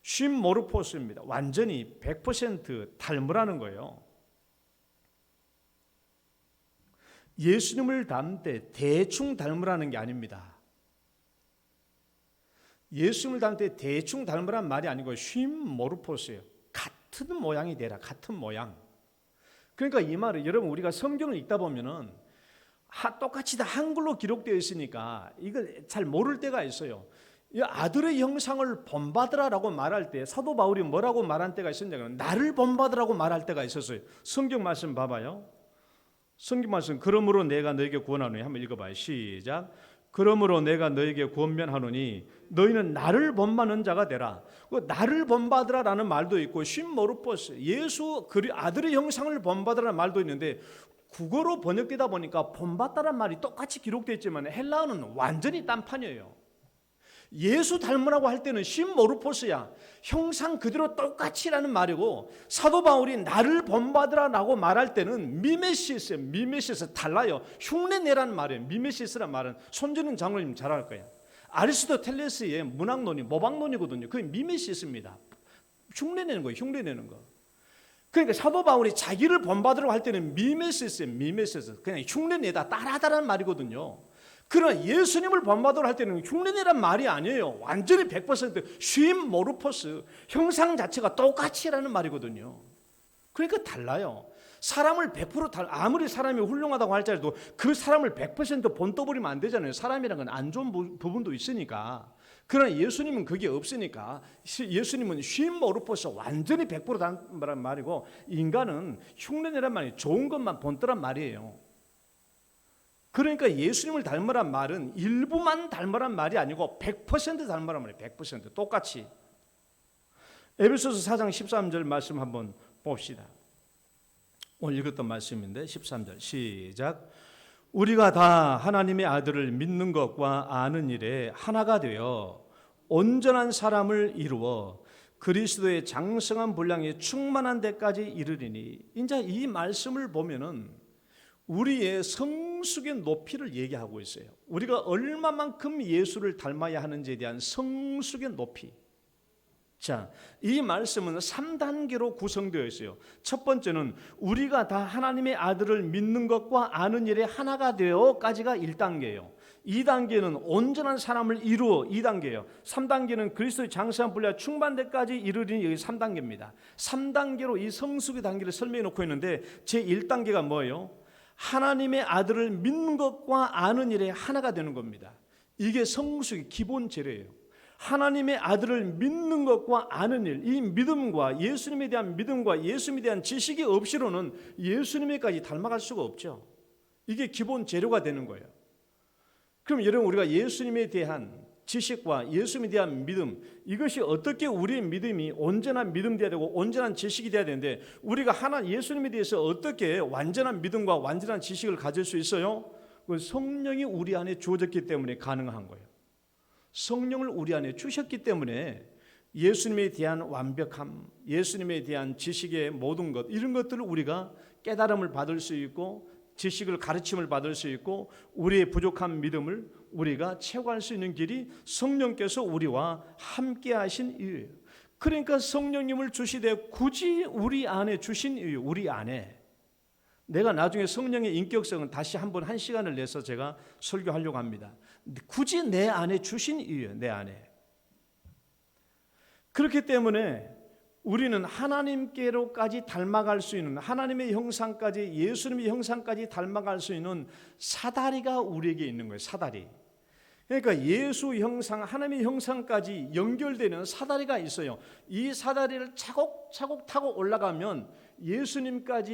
쉼모르포스입니다. 완전히 100% 닮으라는 거예요. 예수님을 닮을 때 대충 닮으라는 게 아닙니다. 예수님을 닮을 때 대충 닮으라는 말이 아니고 쉼모르포스예요. 같은 모양이 되라. 같은 모양. 그러니까 이 말은 여러분 우리가 성경을 읽다 보면은 똑같이 다 한글로 기록되어 있으니까 이걸 잘 모를 때가 있어요. 아들의 형상을 본받으라라고 말할 때 사도 바울이 뭐라고 말한 때가 있었냐면 나를 본받으라고 말할 때가 있었어요. 성경 말씀 봐봐요. 성경 말씀 그러므로 내가 너에게 구원하노니 한번 읽어봐요. 시작. 그러므로 내가 너에게 권면하노니 너희는 나를 본받는 자가 되라. 나를 본받으라라는 말도 있고 쉼모르포스 예수 아들의 형상을 본받으라는 말도 있는데 국어로 번역되다 보니까 본받다라는 말이 똑같이 기록되어 있지만 헬라어는 완전히 딴판이에요. 예수 닮으라고 할 때는 쉼모르포스야. 형상 그대로 똑같이라는 말이고 사도 바울이 나를 본받으라라고 말할 때는 미메시스예요. 미메시스 달라요. 흉내내라는 말이에요. 미메시스란 말은 손주는 장로님 잘 알 거예요. 아리스토텔레스의 문학론이 모방론이거든요. 그게 미메시스입니다. 흉내내는 거예요. 흉내내는 거. 그러니까 사도 바울이 자기를 본받으라고 할 때는 미메시스예요. 미메시스. 그냥 흉내내다 따라하다라는 말이거든요. 그러나 예수님을 본받으라고 할 때는 흉내내란 말이 아니에요. 완전히 100% 쉼 모르포스, 형상 자체가 똑같이라는 말이거든요. 그러니까 달라요. 사람을 100% 아무리 사람이 훌륭하다고 할지라도 그 사람을 100% 본떠버리면 안 되잖아요. 사람이라는 건 안 좋은 부분도 있으니까. 그러나 예수님은 그게 없으니까 예수님은 쉼 모르포스 완전히 100%란 말이고, 인간은 흉내내란 말이 좋은 것만 본떠란 말이에요. 그러니까 예수님을 닮으란 말은 일부만 닮으란 말이 아니고 100% 닮으란 말이에요. 100% 똑같이. 에베소서 4장 13절 말씀 한번 봅시다. 오늘 읽었던 말씀인데 13절 시작. 우리가 다 하나님의 아들을 믿는 것과 아는 일에 하나가 되어 온전한 사람을 이루어 그리스도의 장성한 분량에 충만한 데까지 이르리니. 이제 이 말씀을 보면은 우리의 성숙의 높이를 얘기하고 있어요. 우리가 얼마만큼 예수를 닮아야 하는지에 대한 성숙의 높이. 자, 이 말씀은 3단계로 구성되어 있어요. 첫 번째는 우리가 다 하나님의 아들을 믿는 것과 아는 일에 하나가 되어까지가 1단계예요. 2단계는 온전한 사람을 이루어 2단계예요. 3단계는 그리스도의 장성한 분량 충만대까지 이르리니 여기 3단계입니다. 3단계로 이 성숙의 단계를 설명해 놓고 있는데 제 1단계가 뭐예요? 하나님의 아들을 믿는 것과 아는 일에 하나가 되는 겁니다. 이게 성숙의 기본 재료예요. 하나님의 아들을 믿는 것과 아는 일, 이 믿음과 예수님에 대한 믿음과 예수님에 대한 지식이 없이로는 예수님에까지 닮아갈 수가 없죠. 이게 기본 재료가 되는 거예요. 그럼 여러분, 우리가 예수님에 대한 지식과 예수님에 대한 믿음, 이것이 어떻게 우리의 믿음이 온전한 믿음 돼야 되고 온전한 지식이 돼야 되는데, 우리가 예수님에 대해서 어떻게 완전한 믿음과 완전한 지식을 가질 수 있어요? 그 성령이 우리 안에 주어졌기 때문에 가능한 거예요. 성령을 우리 안에 주셨기 때문에 예수님에 대한 완벽함, 예수님에 대한 지식의 모든 것, 이런 것들을 우리가 깨달음을 받을 수 있고 지식을 가르침을 받을 수 있고 우리의 부족한 믿음을 우리가 채워갈 수 있는 길이 성령께서 우리와 함께 하신 이유예요. 그러니까 성령님을 주시되 굳이 우리 안에 주신 이유, 우리 안에. 내가 나중에 성령의 인격성은 다시 한번 1시간을 내서 제가 설교하려고 합니다. 굳이 내 안에 주신 이유예요. 내 안에. 그렇기 때문에 우리는 하나님께로까지 닮아갈 수 있는, 하나님의 형상까지, 예수님의 형상까지 닮아갈 수 있는 사다리가 우리에게 있는 거예요. 사다리. 그러니까 예수 형상, 하나님의 형상까지 연결되는 사다리가 있어요. 이 사다리를 차곡차곡 타고 올라가면 예수님에까지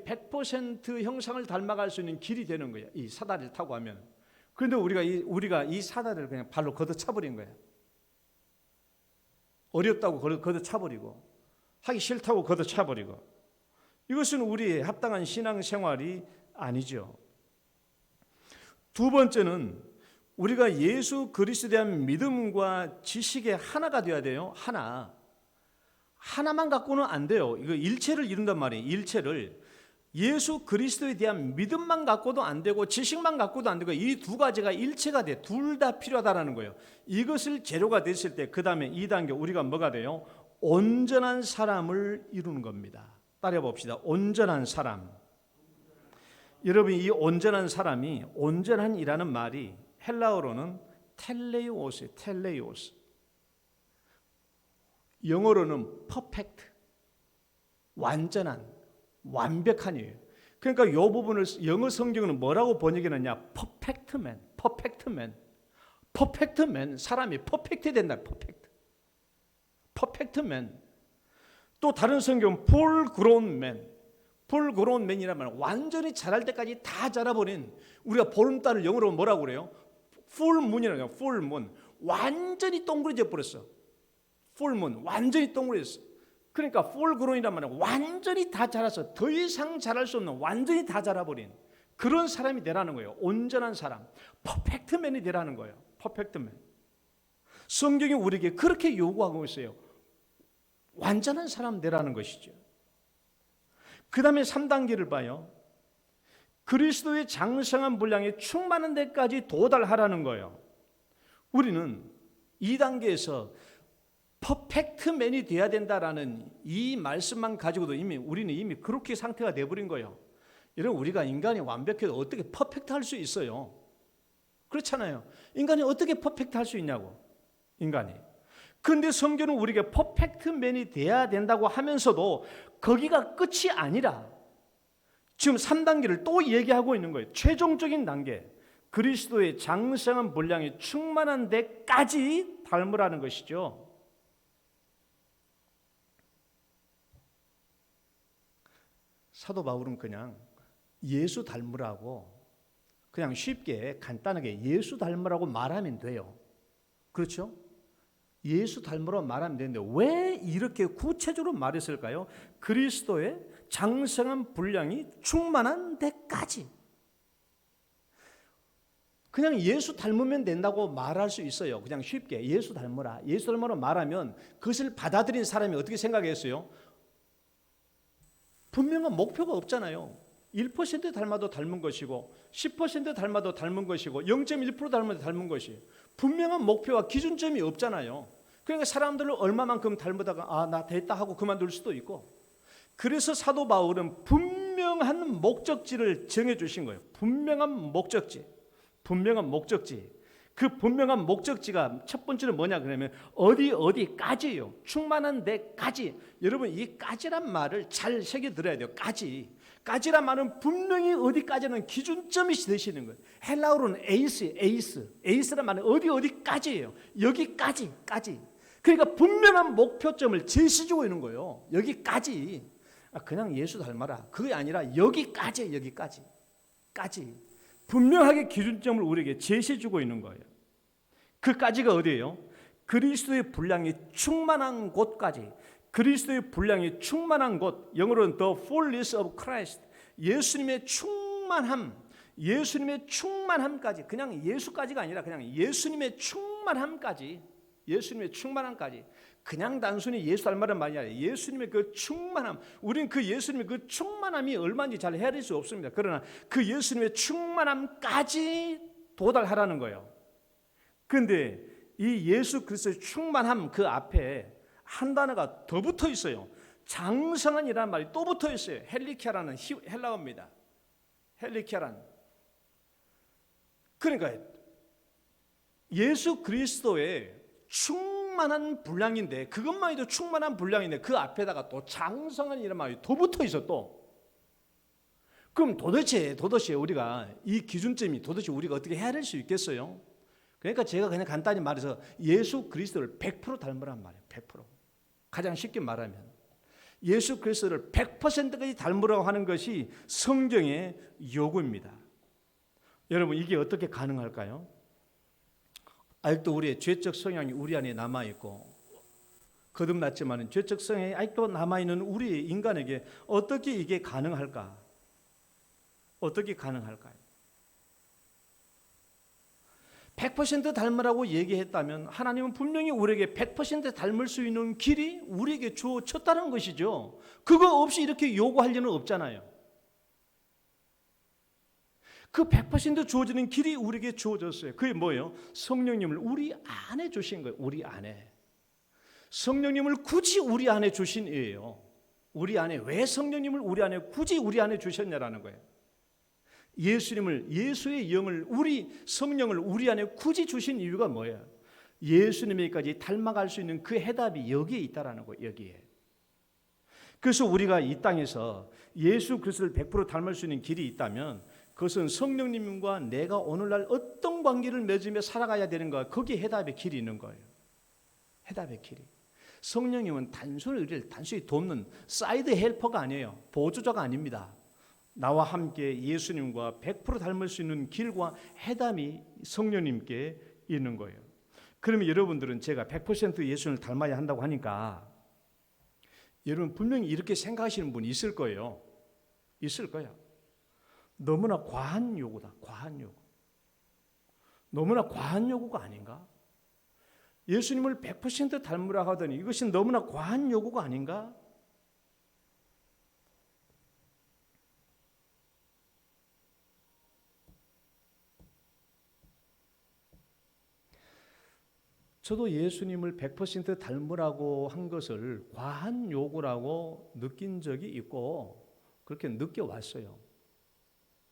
100% 형상을 닮아갈 수 있는 길이 되는 거예요. 이 사다리를 타고 하면. 그런데 우리가 이 사다리를 그냥 발로 걷어차버린 거예요. 어렵다고 걷어차버리고, 하기 싫다고 걷어차버리고. 이것은 우리의 합당한 신앙생활이 아니죠. 두 번째는 우리가 예수 그리스도에 대한 믿음과 지식의 하나가 되어야 돼요. 하나만 갖고는 안 돼요. 이거 일체를 이룬단 말이에요. 일체를. 예수 그리스도에 대한 믿음만 갖고도 안 되고 지식만 갖고도 안 되고 이 두 가지가 일체가 돼. 둘 다 필요하다라는 거예요. 이것을 재료가 됐을 때 그 다음에 2단계 우리가 뭐가 돼요? 온전한 사람을 이루는 겁니다. 따라해 봅시다. 온전한 사람. 여러분, 이 온전한 사람이, 온전한이라는 말이 헬라어로는 텔레이오스예요. 텔레이오스. 영어로는 퍼펙트. 완전한, 완벽한이에요. 그러니까 이 부분을 영어 성경은 뭐라고 번역했느냐? 퍼펙트맨, 퍼펙트맨, 퍼펙트맨. 사람이 퍼펙트 된다. 퍼펙트맨. 또 다른 성경은 풀그론맨, 풀그론맨이란 말은 완전히 자랄 때까지 다 자라버린, 우리가 보름달을 영어로 뭐라고 그래요? 풀문이라고 해요. 풀문. 완전히 동그래져 버렸어. 풀문. 완전히 동그래졌어. 그러니까 풀그론이란 말은 완전히 다 자라서 더 이상 자랄 수 없는, 완전히 다 자라버린 그런 사람이 되라는 거예요. 온전한 사람, 퍼펙트맨이 되라는 거예요. 퍼펙트맨. 성경이 우리에게 그렇게 요구하고 있어요. 완전한 사람 되라는 것이죠. 그 다음에 3단계를 봐요. 그리스도의 장성한 분량에 충만한 데까지 도달하라는 거예요. 우리는 2단계에서 퍼펙트맨이 돼야 된다라는 이 말씀만 가지고도 우리는 이미 그렇게 상태가 돼버린 거예요. 여러분, 우리가 인간이 완벽해도 어떻게 퍼펙트 할 수 있어요? 그렇잖아요. 인간이 어떻게 퍼펙트 할 수 있냐고, 인간이. 그런데 성경은 우리가 퍼펙트맨이 돼야 된다고 하면서도 거기가 끝이 아니라 지금 3단계를 또 얘기하고 있는 거예요. 최종적인 단계, 그리스도의 장성한 분량이 충만한 데까지 닮으라는 것이죠. 사도 바울은 그냥 예수 닮으라고, 그냥 쉽게 간단하게 예수 닮으라고 말하면 돼요. 그렇죠? 예수 닮으라고 말하면 되는데 왜 이렇게 구체적으로 말했을까요? 그리스도의 장성한 분량이 충만한 데까지. 그냥 예수 닮으면 된다고 말할 수 있어요. 그냥 쉽게 예수 닮으라, 예수 닮으라 말하면 그것을 받아들인 사람이 어떻게 생각했어요? 분명한 목표가 없잖아요. 1% 닮아도 닮은 것이고 10% 닮아도 닮은 것이고 0.1% 닮아도 닮은 것이 분명한 목표와 기준점이 없잖아요. 그러니까 사람들을 얼마만큼 닮으다가 나 됐다 하고 그만둘 수도 있고. 그래서 사도 바울은 분명한 목적지를 정해 주신 거예요. 분명한 목적지. 그 분명한 목적지가 첫 번째는 뭐냐 그러면 어디까지예요. 충만한 데까지. 여러분, 이 까지란 말을 잘 새겨 들어야 돼요. 까지란 말은 분명히 어디까지는 기준점이 되시는 거예요. 헬라어로는 에이스란 말은 어디까지예요. 여기까지. 그러니까 분명한 목표점을 제시주고 있는 거예요. 여기까지. 그냥 예수 닮아라. 그게 아니라 여기까지. 분명하게 기준점을 우리에게 제시해주고 있는 거예요. 그까지가 어디예요? 그리스도의 분량이 충만한 곳까지. 그리스도의 분량이 충만한 곳, 영어로는 the fullness of Christ. 예수님의 충만함까지. 그냥 예수까지가 아니라 그냥 예수님의 충만함까지. 그냥 단순히 예수 닮으라는 말이 아니라 예수님의 그 충만함. 우리는 그 예수님의 그 충만함이 얼마인지 잘 헤아릴 수 없습니다. 그러나 그 예수님의 충만함까지 도달하라는 거예요. 그런데 이 예수 그리스도의 충만함 그 앞에 한 단어가 더 붙어 있어요. 장성한이라는 말이 또 붙어 있어요. 헬리키아라는 헬라어입니다. 헬리키아란. 그러니까 예수 그리스도의 충만한 분량인데, 그것만 해도 충만한 분량인데 그 앞에다가 또 장성한 이런 말이 더 붙어 있어 또. 그럼 도대체 우리가 이 기준점이 도대체 우리가 어떻게 헤아릴 수 있겠어요? 그러니까 제가 그냥 간단히 말해서 예수 그리스도를 100% 닮으란 말이에요. 100%. 가장 쉽게 말하면 예수 그리스도를 100%까지 닮으라고 하는 것이 성경의 요구입니다. 여러분, 이게 어떻게 가능할까요? 아직도 우리의 죄적 성향이 우리 안에 남아있고 거듭났지만 죄적 성향이 아직도 남아있는 우리 인간에게 어떻게 이게 가능할까? 어떻게 가능할까요? 100% 닮으라고 얘기했다면 하나님은 분명히 우리에게 100% 닮을 수 있는 길이 우리에게 주어졌다는 것이죠. 그거 없이 이렇게 요구할 리는 없잖아요. 그 100% 주어지는 길이 우리에게 주어졌어요. 그게 뭐예요? 성령님을 우리 안에 주신 거예요. 우리 안에. 성령님을 굳이 우리 안에 주신 이에요. 우리 안에. 왜 성령님을 우리 안에 굳이 우리 안에 주셨냐라는 거예요. 예수의 영을, 성령을 우리 안에 굳이 주신 이유가 뭐예요? 예수님에게까지 닮아갈 수 있는 그 해답이 여기에 있다라는 거예요. 여기에. 그래서 우리가 이 땅에서 예수 그리스도를 100% 닮을 수 있는 길이 있다면 그것은 성령님과 내가 오늘날 어떤 관계를 맺으며 살아가야 되는가, 거기에 해답의 길이 있는 거예요. 해답의 길이. 성령님은 우리를 단순히 돕는 사이드 헬퍼가 아니에요. 보조자가 아닙니다. 나와 함께 예수님과 100% 닮을 수 있는 길과 해답이 성령님께 있는 거예요. 그러면 여러분들은 제가 100% 예수님을 닮아야 한다고 하니까 여러분 분명히 이렇게 생각하시는 분이 있을 거예요. 있을 거야. 너무나 과한 요구다. 과한 요구. 너무나 과한 요구가 아닌가? 예수님을 100% 닮으라 하더니 이것이 너무나 과한 요구가 아닌가? 저도 예수님을 100% 닮으라고 한 것을 과한 요구라고 느낀 적이 있고 그렇게 느껴왔어요.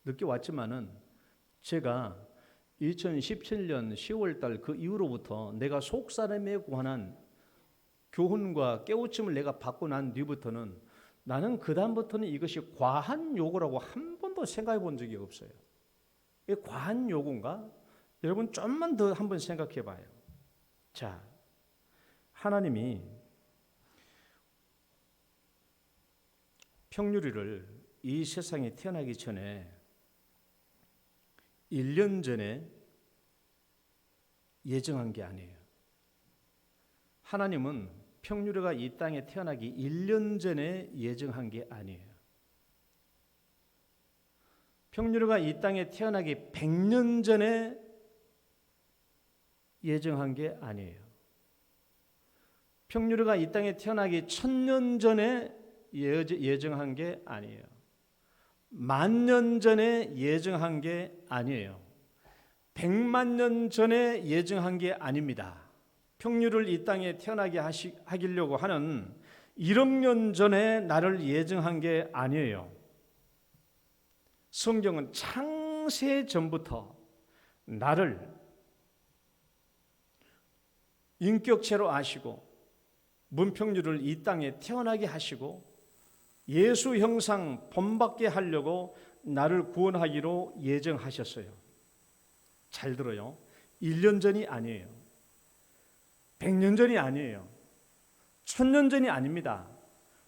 느껴왔지만은 제가 2017년 10월 달 그 이후로부터 내가 속사람에 관한 교훈과 깨우침을 내가 받고 난 뒤부터는 나는 그다음부터는 이것이 과한 요구라고 한 번도 생각해 본 적이 없어요. 이게 과한 요구인가? 여러분 좀만 더 한번 생각해 봐요. 자, 하나님이 평유리를 이 세상에 태어나기 전에 1년 전에 예정한 게 아니에요. 하나님은 평유리가 이 땅에 태어나기 1년 전에 예정한 게 아니에요. 평유리가 이 땅에 태어나기 100년 전에 예정한 게 아니에요. 평유리가 이 땅에 태어나기 1000년 전에 예정한 게 아니에요. 10,000년 전에 예정한 게 아니에요. 100만 년 전에 예정한 게 아닙니다. 평유를 이 땅에 태어나게 하기려고 하는 1억 년 전에 나를 예정한 게 아니에요. 성경은 창세 전부터 나를 인격체로 아시고 문평유를 이 땅에 태어나게 하시고 예수 형상 본받게 하려고 나를 구원하기로 예정하셨어요. 잘 들어요. 1년 전이 아니에요. 100년 전이 아니에요. 1000년 전이 아닙니다.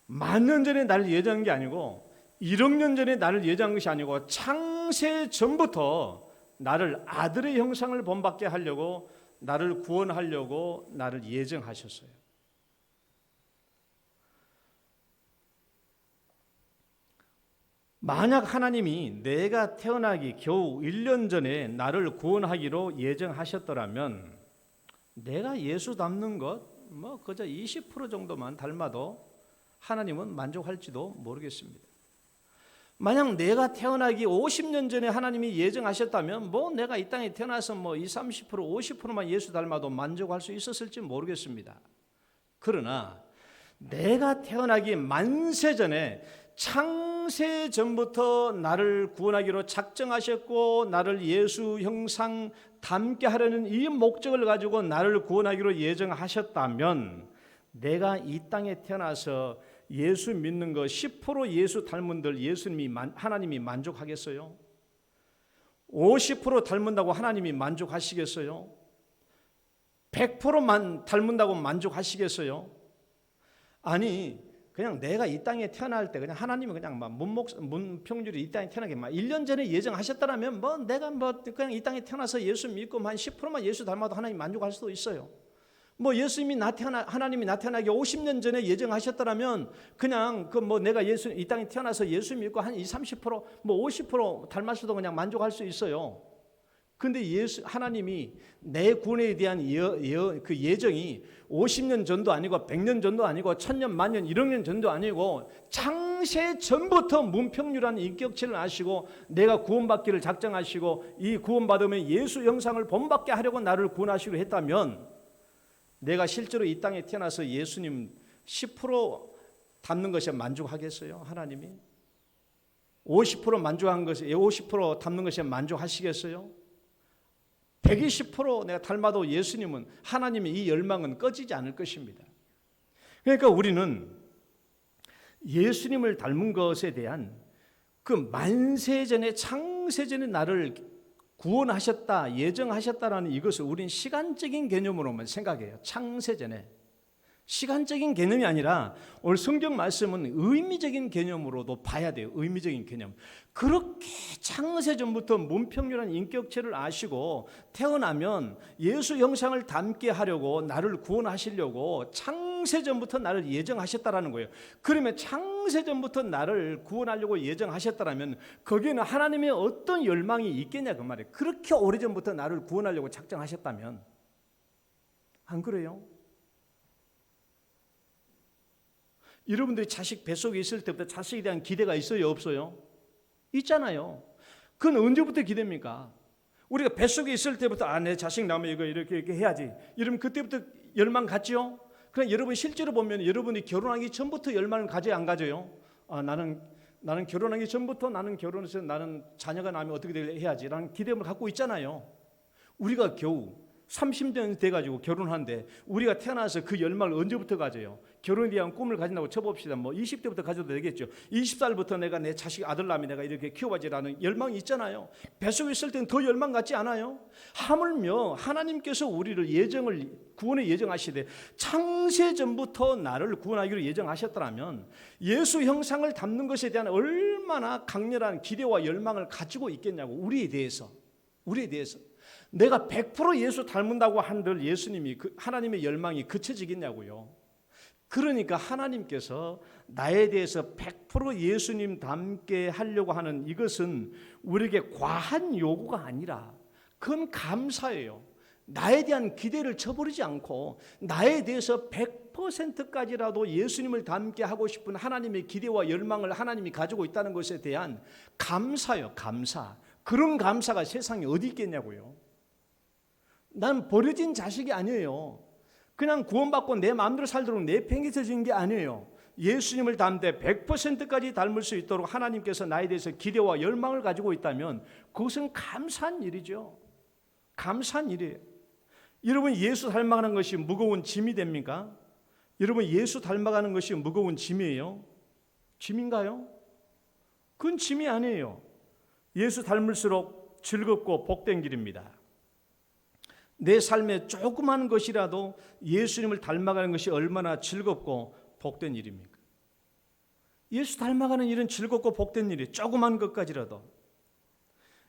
10,000년 전에 나를 예정한 게 아니고 1억 년 전에 나를 예정한 것이 아니고 창세 전부터 나를 아들의 형상을 본받게 하려고 나를 구원하려고 나를 예정하셨어요. 만약 하나님이 내가 태어나기 겨우 1년 전에 나를 구원하기로 예정하셨더라면 내가 예수 닮는 것 그저 20% 정도만 닮아도 하나님은 만족할지도 모르겠습니다. 만약 내가 태어나기 50년 전에 하나님이 예정하셨다면 내가 이 땅에 태어나서 20, 30%, 50%만 예수 닮아도 만족할 수 있었을지 모르겠습니다. 그러나 내가 태어나기 만세 전에 창세 전부터 나를 구원하기로 작정하셨고 나를 예수 형상 닮게 하려는 이 목적을 가지고 나를 구원하기로 예정하셨다면 내가 이 땅에 태어나서 예수 믿는 거 10% 예수 닮은들 하나님이 만족하겠어요? 50% 닮는다고 하나님이 만족하시겠어요? 100%만 닮는다고 만족하시겠어요? 아니 그냥 내가 이 땅에 태어날 때 그냥 하나님이 그냥 문평률이 이 땅에 태어나게 1년 전에 예정하셨다면 내가 그냥 이 땅에 태어나서 예수 믿고 한 10%만 예수 닮아도 하나님 만족할 수도 있어요. 예수님이 하나님이 나 태어나기 50년 전에 예정하셨다면 그냥 내가 이 땅에 태어나서 예수 믿고 한 20, 30%, 50% 닮았어도 그냥 만족할 수 있어요. 근데 하나님이 내 구원에 대한 그 예정이 50년 전도 아니고 100년 전도 아니고 1000년, 10,000년, 1억 년 전도 아니고 창세 전부터 문평유라는 인격체를 아시고 내가 구원받기를 작정하시고 이 구원받으면 예수 형상을 본받게 하려고 나를 구원하시기로 했다면 내가 실제로 이 땅에 태어나서 예수님 10% 닮는 것에 만족하겠어요? 하나님이? 50% 만족한 것에 50% 닮는 것에 만족하시겠어요? 120% 내가 닮아도 예수님은 하나님의 이 열망은 꺼지지 않을 것입니다. 그러니까 우리는 예수님을 닮은 것에 대한 그 만세전에 창세전에 나를 구원하셨다, 예정하셨다라는 이것을 우리는 시간적인 개념으로만 생각해요. 창세전에. 시간적인 개념이 아니라 오늘 성경 말씀은 의미적인 개념으로도 봐야 돼요. 의미적인 개념. 그렇게 창세전부터 문평유라는 인격체를 아시고 태어나면 예수 형상을 닮게 하려고 나를 구원하시려고 창세전부터 나를 예정하셨다라는 거예요. 그러면 창세전부터 나를 구원하려고 예정하셨다라면 거기에는 하나님의 어떤 열망이 있겠냐 그 말이에요. 그렇게 오래전부터 나를 구원하려고 작정하셨다면 안 그래요? 여러분들이 자식 뱃속에 있을 때부터 자식에 대한 기대가 있어요? 없어요? 있잖아요. 그건 언제부터 기대입니까? 우리가 뱃속에 있을 때부터 내 자식 나면 이거 이렇게 해야지. 이러면 그때부터 열망 갖지요? 그럼 여러분 실제로 보면 여러분이 결혼하기 전부터 열망을 가져야 안 가져요? 나는 결혼하기 전부터 나는 결혼해서 나는 자녀가 나면 어떻게 해야지 라는 기대감을 갖고 있잖아요. 우리가 겨우 30년 돼가지고 결혼하는데 우리가 태어나서 그 열망을 언제부터 가져요? 결혼에 대한 꿈을 가진다고 쳐봅시다. 20대부터 가져도 되겠죠. 20살부터 내가 내 자식 아들 남이 내가 이렇게 키워봐야지라는 열망이 있잖아요. 뱃속에 있을 때는 더 열망 같지 않아요? 하물며 하나님께서 우리를 구원에 예정하시되 창세전부터 나를 구원하기로 예정하셨더라면 예수 형상을 담는 것에 대한 얼마나 강렬한 기대와 열망을 가지고 있겠냐고. 우리에 대해서 내가 100% 예수 닮는다고 한들 예수님이 하나님의 열망이 그쳐지겠냐고요. 그러니까 하나님께서 나에 대해서 100% 예수님 닮게 하려고 하는 이것은 우리에게 과한 요구가 아니라 그건 감사예요. 나에 대한 기대를 저버리지 않고 나에 대해서 100%까지라도 예수님을 닮게 하고 싶은 하나님의 기대와 열망을 하나님이 가지고 있다는 것에 대한 감사요. 감사. 그런 감사가 세상에 어디 있겠냐고요. 난 버려진 자식이 아니에요. 그냥 구원받고 내 마음대로 살도록 내팽개쳐진 게 아니에요. 예수님을 닮되 100%까지 닮을 수 있도록 하나님께서 나에 대해서 기대와 열망을 가지고 있다면 그것은 감사한 일이죠. 감사한 일이에요. 여러분 예수 닮아가는 것이 무거운 짐이 됩니까? 여러분 예수 닮아가는 것이 무거운 짐이에요? 짐인가요? 그건 짐이 아니에요. 예수 닮을수록 즐겁고 복된 길입니다. 내 삶에 조그만 것이라도 예수님을 닮아가는 것이 얼마나 즐겁고 복된 일입니까? 예수 닮아가는 일은 즐겁고 복된 일이 조그만 것까지라도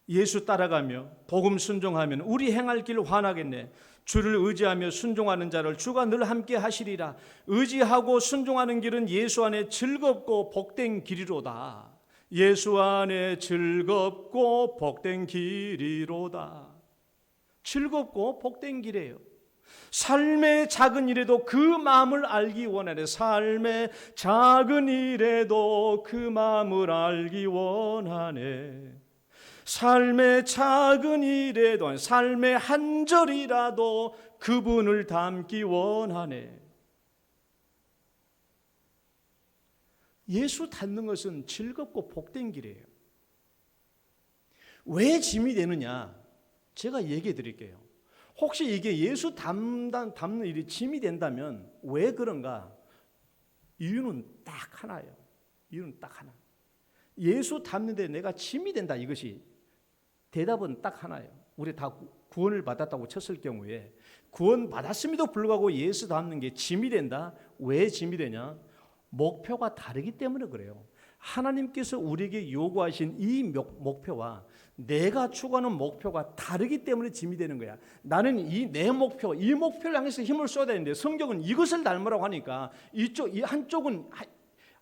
예수 따라가며 복음 순종하면 우리 행할 길 환하겠네. 주를 의지하며 순종하는 자를 주가 늘 함께 하시리라. 의지하고 순종하는 길은 예수 안에 즐겁고 복된 길이로다. 예수 안에 즐겁고 복된 길이로다. 즐겁고 복된 길이에요. 삶의 작은 일에도 그 마음을 알기 원하네. 삶의 작은 일에도 그 마음을 알기 원하네. 삶의 작은 일에도 삶의 한 절이라도 그분을 닮기 원하네. 예수 닮는 것은 즐겁고 복된 길이에요. 왜 짐이 되느냐? 제가 얘기해 드릴게요. 혹시 이게 예수 닮는 일이 짐이 된다면 왜 그런가? 이유는 딱 하나예요. 이유는 딱 하나. 예수 닮는데 내가 짐이 된다, 이것이 대답은 딱 하나예요. 우리 다 구원을 받았다고 쳤을 경우에 구원 받았음에도 불구하고 예수 닮는 게 짐이 된다. 왜 짐이 되냐? 목표가 다르기 때문에 그래요. 하나님께서 우리에게 요구하신 이 목표와 내가 추구하는 목표가 다르기 때문에 짐이 되는 거야. 나는 이 목표를 향해서 힘을 쏟아야 되는데 성경은 이것을 닮으라고 하니까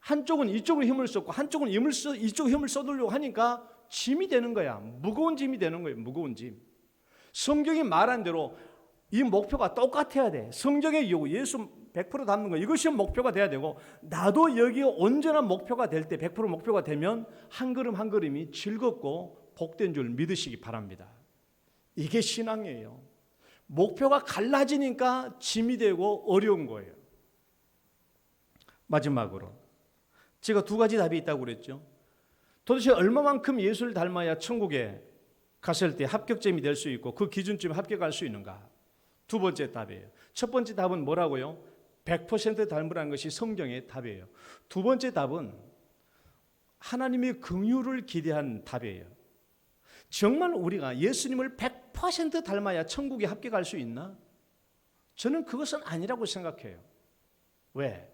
한쪽은 이쪽으로 힘을 쏟고 한쪽은 이쪽으로 힘을 쏟으려고 하니까 짐이 되는 거야. 무거운 짐이 되는 거예요. 무거운 짐. 성경이 말한 대로 이 목표가 똑같아야 돼. 성경의 요구, 예수 100% 닮는 거, 이것이 목표가 돼야 되고, 나도 여기에 언제나 목표가 될 때, 100% 목표가 되면 한 걸음 한 걸음이 즐겁고 복된 줄 믿으시기 바랍니다. 이게 신앙이에요. 목표가 갈라지니까 짐이 되고 어려운 거예요. 마지막으로 제가 두 가지 답이 있다고 그랬죠. 도대체 얼마만큼 예수를 닮아야 천국에 갔을 때 합격점이 될 수 있고 그 기준점에 합격할 수 있는가? 두 번째 답이에요. 첫 번째 답은 뭐라고요? 100% 닮으라는 것이 성경의 답이에요. 두 번째 답은 하나님의 긍휼을 기대한 답이에요. 정말 우리가 예수님을 100% 닮아야 천국에 합격할 수 있나? 저는 그것은 아니라고 생각해요. 왜?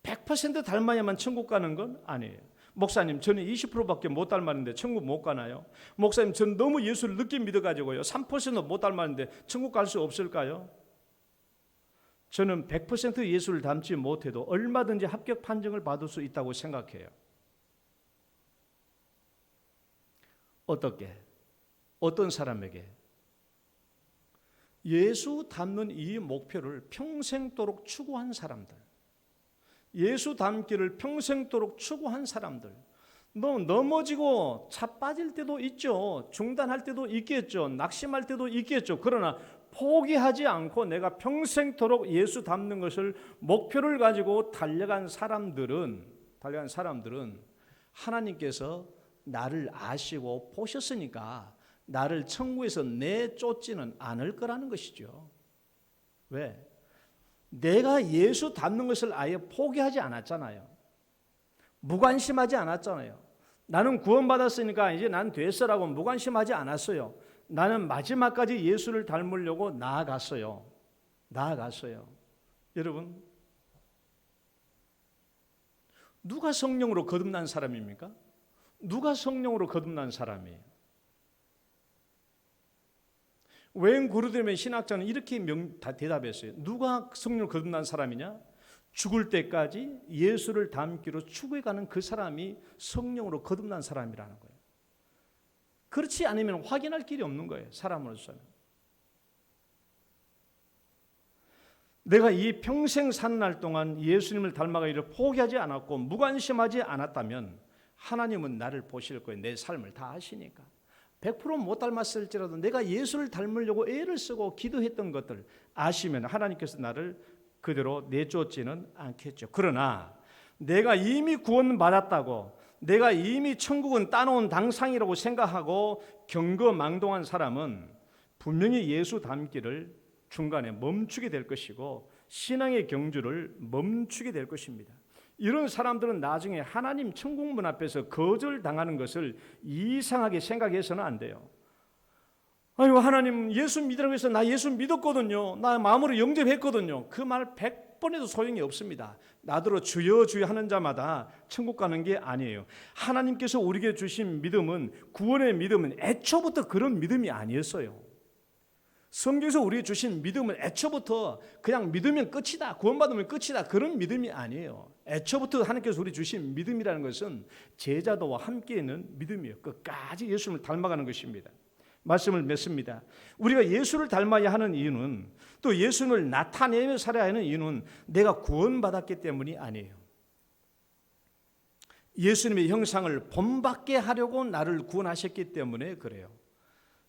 100% 닮아야만 천국 가는 건 아니에요. 목사님, 저는 20%밖에 못 닮았는데 천국 못 가나요? 목사님, 저는 너무 예수를 늦게 믿어가지고요 3%도 못 닮았는데 천국 갈 수 없을까요? 저는 100% 예수를 닮지 못해도 얼마든지 합격 판정을 받을 수 있다고 생각해요. 어떻게? 어떤 사람에게? 예수 닮는 이 목표를 평생도록 추구한 사람들, 예수 닮기를 평생도록 추구한 사람들, 넘어지고 차 빠질 때도 있죠. 중단할 때도 있겠죠. 낙심할 때도 있겠죠. 그러나 포기하지 않고 내가 평생토록 예수 닮는 것을 목표를 가지고 달려간 사람들은 하나님께서 나를 아시고 보셨으니까 나를 천국에서 내쫓지는 않을 거라는 것이죠. 왜? 내가 예수 닮는 것을 아예 포기하지 않았잖아요. 무관심하지 않았잖아요. 나는 구원받았으니까 이제 난 됐어라고 무관심하지 않았어요. 나는 마지막까지 예수를 닮으려고 나아갔어요. 여러분, 누가 성령으로 거듭난 사람입니까? 누가 성령으로 거듭난 사람이에요? 웨인 구르뎀의 신학자는 이렇게 대답했어요. 누가 성령으로 거듭난 사람이냐? 죽을 때까지 예수를 닮기로 추구해가는 그 사람이 성령으로 거듭난 사람이라는 거예요. 그렇지 않으면 확인할 길이 없는 거예요. 사람으로서는. 내가 이 평생 사는 날 동안 예수님을 닮아가기를 포기하지 않았고 무관심하지 않았다면 하나님은 나를 보실 거예요. 내 삶을 다 아시니까. 100% 못 닮았을지라도 내가 예수를 닮으려고 애를 쓰고 기도했던 것들 아시면 하나님께서 나를 그대로 내쫓지는 않겠죠. 그러나 내가 이미 구원받았다고, 내가 이미 천국은 따놓은 당상이라고 생각하고 경거망동한 사람은 분명히 예수 닮기를 중간에 멈추게 될 것이고 신앙의 경주를 멈추게 될 것입니다. 이런 사람들은 나중에 하나님 천국문 앞에서 거절당하는 것을 이상하게 생각해서는 안 돼요. 아이고, 하나님 예수 믿으라고 해서 나 예수 믿었거든요. 나 마음으로 영접했거든요. 그 말 100번에도 소용이 없습니다. 나더러 주여 주여 하는 자마다 천국 가는 게 아니에요. 하나님께서 우리에게 주신 믿음은, 구원의 믿음은 애초부터 그런 믿음이 아니었어요. 성경에서 우리에게 주신 믿음은 애초부터 그냥 믿으면 끝이다, 구원받으면 끝이다, 그런 믿음이 아니에요. 애초부터 하나님께서 우리 주신 믿음이라는 것은 제자도와 함께 있는 믿음이에요. 끝까지 예수님을 닮아가는 것입니다. 말씀을 맺습니다. 우리가 예수를 닮아야 하는 이유는, 또 예수님을 나타내며 살아야 하는 이유는 내가 구원받았기 때문이 아니에요. 예수님의 형상을 본받게 하려고 나를 구원하셨기 때문에 그래요.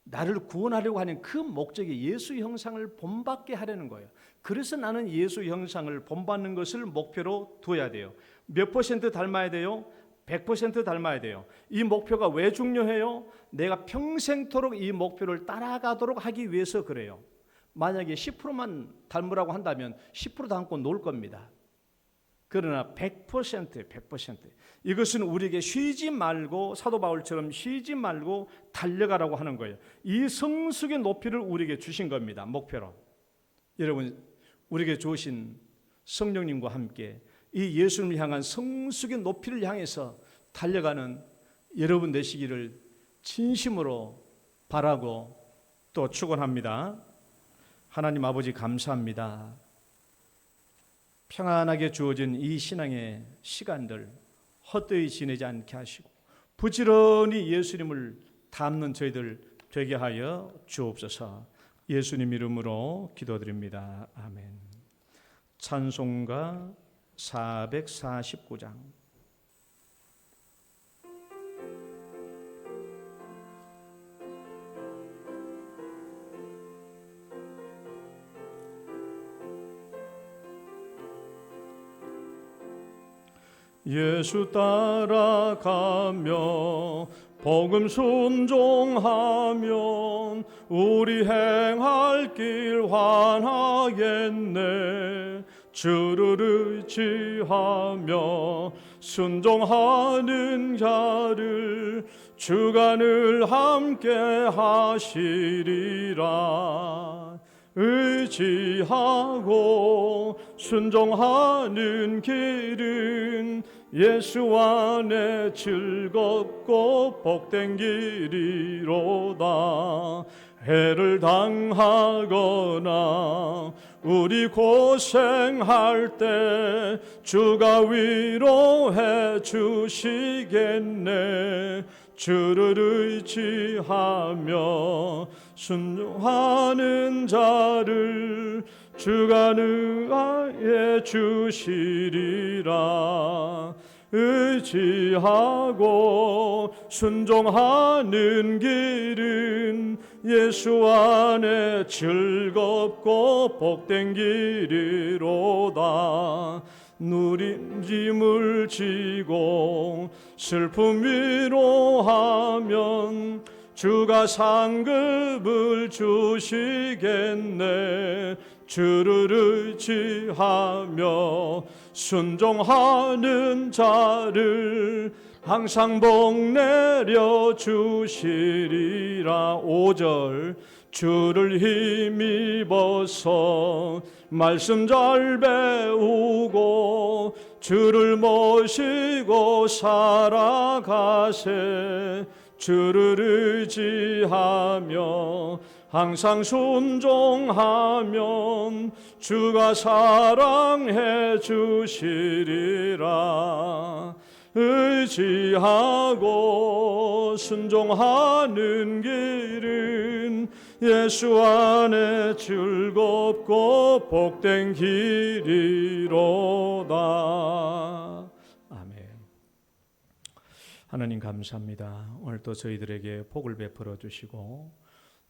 나를 구원하려고 하는 그 목적이 예수 형상을 본받게 하려는 거예요. 그래서 나는 예수 형상을 본받는 것을 목표로 둬야 돼요. 몇 % 닮아야 돼요? 100% 닮아야 돼요. 이 목표가 왜 중요해요? 내가 평생토록 이 목표를 따라가도록 하기 위해서 그래요. 만약에 10%만 닮으라고 한다면 10% 닮고 놀 겁니다. 그러나 100% 이것은 우리에게 쉬지 말고, 사도 바울처럼 쉬지 말고 달려가라고 하는 거예요. 이 성숙의 높이를 우리에게 주신 겁니다. 목표로. 여러분, 우리에게 주신 성령님과 함께 이 예수님을 향한 성숙의 높이를 향해서 달려가는 여러분 되시기를 진심으로 바라고 또 축원합니다. 하나님 아버지 감사합니다. 평안하게 주어진 이 신앙의 시간들 헛되이 지내지 않게 하시고 부지런히 예수님을 닮는 저희들 되게 하여 주옵소서. 예수님 이름으로 기도드립니다. 아멘. 찬송가 449장. 예수 따라가며 복음 순종하면 우리 행할 길 환하겠네. 주를 의지하며 순종하는 자를 주가 늘 함께 하시리라. 의지하고 순종하는 길은 예수 안에 즐겁고 복된 길이로다. 해를 당하거나 우리 고생할 때 주가 위로해 주시겠네. 주를 의지하며 순종하는 자를 주가 능하여 주시리라. 의지하고 순종하는 길은 예수 안에 즐겁고 복된 길이로다. 누린 짐을 지고 슬픔 위로하면 주가 상급을 주시겠네. 주를 의지하며 순종하는 자를 항상 복 내려 주시리라. 5절 주를 힘입어서 말씀 잘 배우고 주를 모시고 살아가세. 주를 의지하며 항상 순종하면 주가 사랑해 주시리라. 의지하고 순종하는 길은 예수 안에 즐겁고 복된 길이로다. 아멘. 하나님 감사합니다. 오늘 또 저희들에게 복을 베풀어 주시고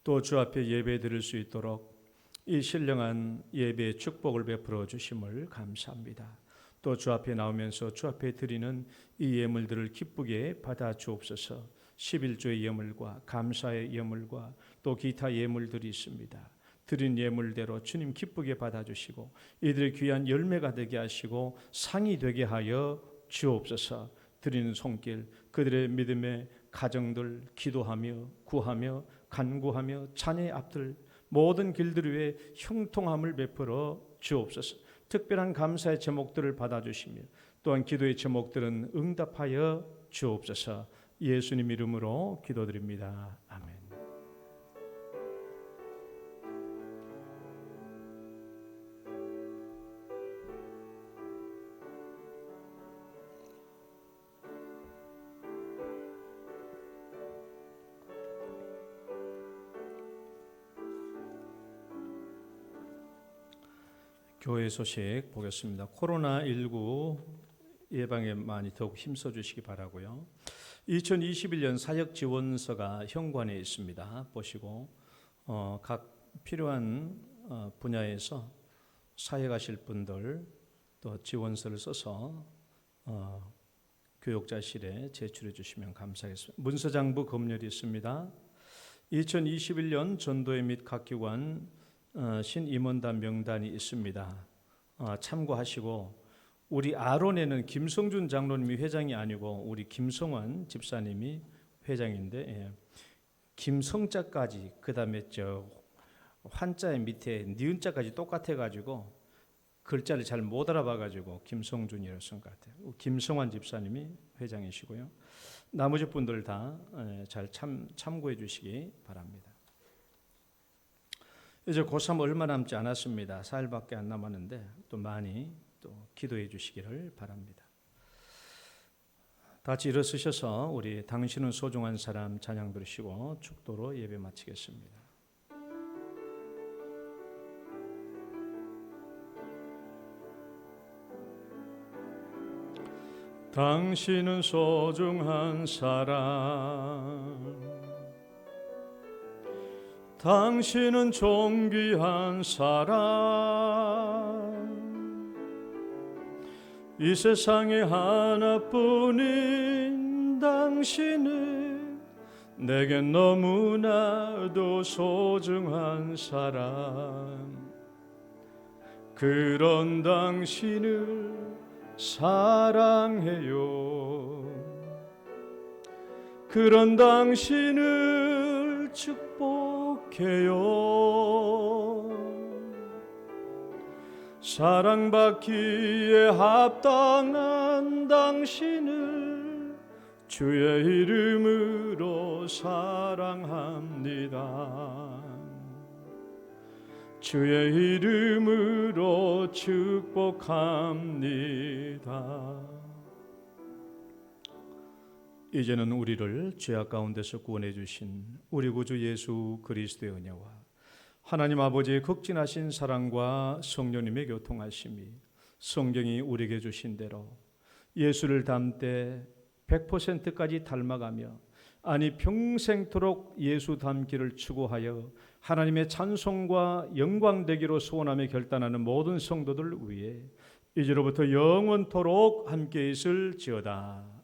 또 주 앞에 예배 드릴 수 있도록 이 신령한 예배의 축복을 베풀어 주심을 감사합니다. 또 주 앞에 나오면서 주 앞에 드리는 이 예물들을 기쁘게 받아 주옵소서. 11조의 예물과 감사의 예물과 또 기타 예물들이 있습니다. 드린 예물대로 주님 기쁘게 받아주시고 이들의 귀한 열매가 되게 하시고 상이 되게 하여 주옵소서. 드리는 손길 그들의 믿음의 가정들 기도하며 구하며 간구하며 자녀의 앞들 모든 길들 위에 형통함을 베풀어 주옵소서. 특별한 감사의 제목들을 받아주시며 또한 기도의 제목들은 응답하여 주옵소서. 예수님 이름으로 기도드립니다. 아멘. 교회 소식 보겠습니다. 코로나19 예방에 많이 더욱 힘써 주시기 바라고요. 2021년 사역 지원서가 현관에 있습니다. 보시고 각 필요한 분야에서 사역하실 분들 또 지원서를 써서 교육자실에 제출해 주시면 감사하겠습니다. 문서장부 검열이 있습니다. 2021년 전도회 및 각 기관 신임원단 명단이 있습니다. 참고하시고 우리 아론에는 김성준 장로님이 회장이 아니고 우리 김성환 집사님이 회장인데 김성자까지 그다음에 저 환자의 밑에 니은자까지 똑같아가지고 글자를 잘 못 알아봐가지고 김성준이라고 쓴 것 같아요. 김성환 집사님이 회장이시고요. 나머지 분들 다 잘 참고해 주시기 바랍니다. 이제 고3 얼마 남지 않았습니다. 4일밖에 안 남았는데 또 많이 또 기도해 주시기를 바랍니다. 다 같이 일어서셔서 우리 당신은 소중한 사람 찬양 부르시고 축도로 예배 마치겠습니다. 당신은 소중한 사람, 당신은 존귀한 사람, 이 세상에 하나뿐인 당신은 내겐 너무나도 소중한 사람. 그런 당신을 사랑해요. 그런 당신을 축복해요. 사랑받기에 합당한 당신을 주의 이름으로 사랑합니다. 주의 이름으로 축복합니다. 이제는 우리를 죄악 가운데서 구원해 주신 우리 구주 예수 그리스도의 은혜와 하나님 아버지의 극진하신 사랑과 성령님의 교통하심이 성경이 우리에게 주신 대로 예수를 닮되 100%까지 닮아가며 아니 평생토록 예수 닮기를 추구하여 하나님의 찬송과 영광 되기로 소원하며 결단하는 모든 성도들 위해 이제로부터 영원토록 함께 있을지어다.